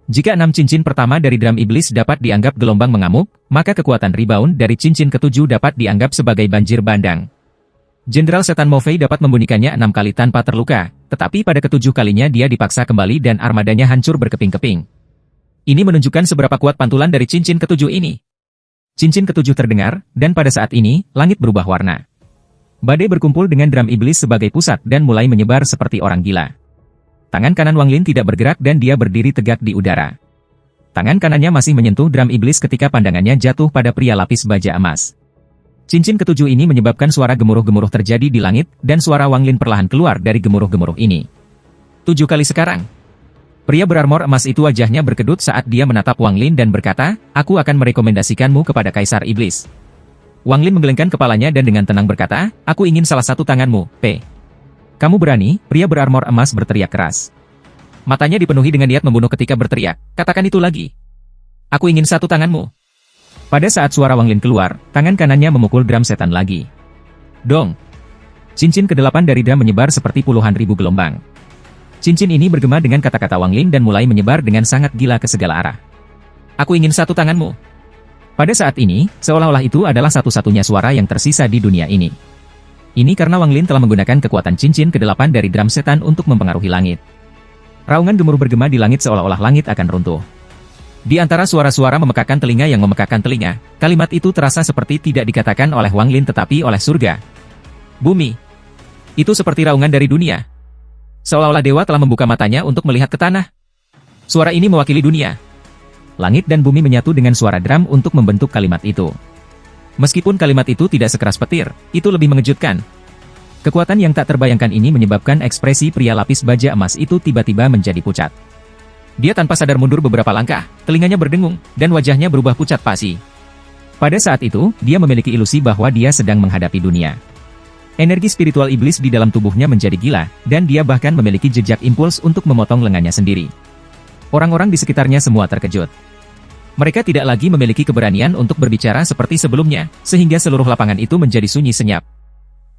Jika 6 cincin pertama dari drum iblis dapat dianggap gelombang mengamuk, maka kekuatan rebound dari cincin ketujuh dapat dianggap sebagai banjir bandang. Jenderal Setan Mo Fei dapat membunyikannya 6 kali tanpa terluka, tetapi pada ketujuh kalinya dia dipaksa kembali dan armadanya hancur berkeping-keping. Ini menunjukkan seberapa kuat pantulan dari cincin ketujuh ini. Cincin ketujuh terdengar, dan pada saat ini, langit berubah warna. Badai berkumpul dengan drum iblis sebagai pusat dan mulai menyebar seperti orang gila. Tangan kanan Wang Lin tidak bergerak dan dia berdiri tegak di udara. Tangan kanannya masih menyentuh drum iblis ketika pandangannya jatuh pada pria lapis baja emas. Cincin ketujuh ini menyebabkan suara gemuruh-gemuruh terjadi di langit, dan suara Wang Lin perlahan keluar dari gemuruh-gemuruh ini. 7 kali sekarang. Pria berarmor emas itu wajahnya berkedut saat dia menatap Wang Lin dan berkata, "Aku akan merekomendasikanmu kepada Kaisar Iblis." Wang Lin menggelengkan kepalanya dan dengan tenang berkata, "Aku ingin salah satu tanganmu, P." "Kamu berani?" Pria berarmor emas berteriak keras. Matanya dipenuhi dengan niat membunuh ketika berteriak, "Katakan itu lagi. Aku ingin satu tanganmu." Pada saat suara Wang Lin keluar, tangan kanannya memukul drum setan lagi. Dong! Cincin ke-8 dari drum menyebar seperti puluhan ribu gelombang. Cincin ini bergema dengan kata-kata Wang Lin dan mulai menyebar dengan sangat gila ke segala arah. Aku ingin satu tanganmu. Pada saat ini, seolah-olah itu adalah satu-satunya suara yang tersisa di dunia ini. Ini karena Wang Lin telah menggunakan kekuatan cincin ke-8 dari drum setan untuk mempengaruhi langit. Raungan gemuruh bergema di langit seolah-olah langit akan runtuh. Di antara suara-suara memekakkan telinga yang memekakkan telinga, kalimat itu terasa seperti tidak dikatakan oleh Wang Lin tetapi oleh surga. Bumi. Itu seperti raungan dari dunia. Seolah-olah dewa telah membuka matanya untuk melihat ke tanah. Suara ini mewakili dunia. Langit dan bumi menyatu dengan suara drum untuk membentuk kalimat itu. Meskipun kalimat itu tidak sekeras petir, itu lebih mengejutkan. Kekuatan yang tak terbayangkan ini menyebabkan ekspresi pria lapis baja emas itu tiba-tiba menjadi pucat. Dia tanpa sadar mundur beberapa langkah, telinganya berdengung, dan wajahnya berubah pucat pasi. Pada saat itu, dia memiliki ilusi bahwa dia sedang menghadapi dunia. Energi spiritual iblis di dalam tubuhnya menjadi gila, dan dia bahkan memiliki jejak impuls untuk memotong lengannya sendiri. Orang-orang di sekitarnya semua terkejut. Mereka tidak lagi memiliki keberanian untuk berbicara seperti sebelumnya, sehingga seluruh lapangan itu menjadi sunyi senyap.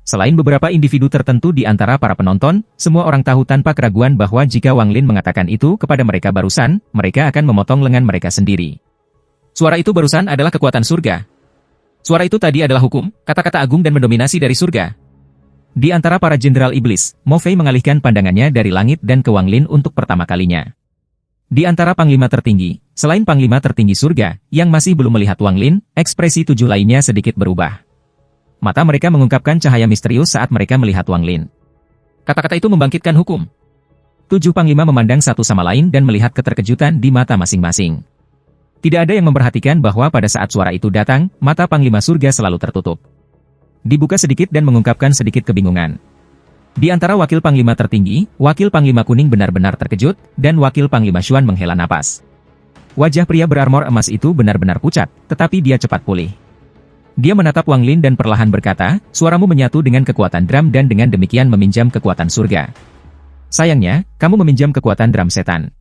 Selain beberapa individu tertentu di antara para penonton, semua orang tahu tanpa keraguan bahwa jika Wang Lin mengatakan itu kepada mereka barusan, mereka akan memotong lengan mereka sendiri. Suara itu barusan adalah kekuatan surga. Suara itu tadi adalah hukum, kata-kata agung dan mendominasi dari surga. Di antara para jenderal iblis, Mo Fei mengalihkan pandangannya dari langit dan ke Wang Lin untuk pertama kalinya. Di antara panglima tertinggi, selain panglima tertinggi surga, yang masih belum melihat Wang Lin, ekspresi 7 lainnya sedikit berubah. Mata mereka mengungkapkan cahaya misterius saat mereka melihat Wang Lin. Kata-kata itu membangkitkan hukum. 7 panglima memandang satu sama lain dan melihat keterkejutan di mata masing-masing. Tidak ada yang memperhatikan bahwa pada saat suara itu datang, mata panglima surga selalu tertutup. Dibuka sedikit dan mengungkapkan sedikit kebingungan. Di antara wakil panglima tertinggi, wakil panglima kuning benar-benar terkejut, dan wakil panglima Xuan menghela napas. Wajah pria berarmor emas itu benar-benar pucat, tetapi dia cepat pulih. Dia menatap Wang Lin dan perlahan berkata, suaramu menyatu dengan kekuatan drum dan dengan demikian meminjam kekuatan surga. Sayangnya, kamu meminjam kekuatan drum setan.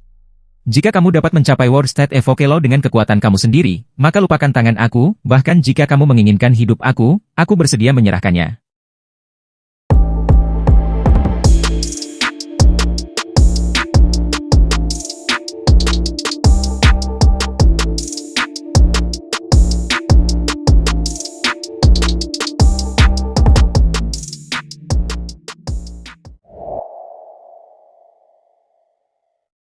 Jika kamu dapat mencapai World State Evoke Law dengan kekuatan kamu sendiri, maka lupakan tangan aku, bahkan jika kamu menginginkan hidup aku bersedia menyerahkannya.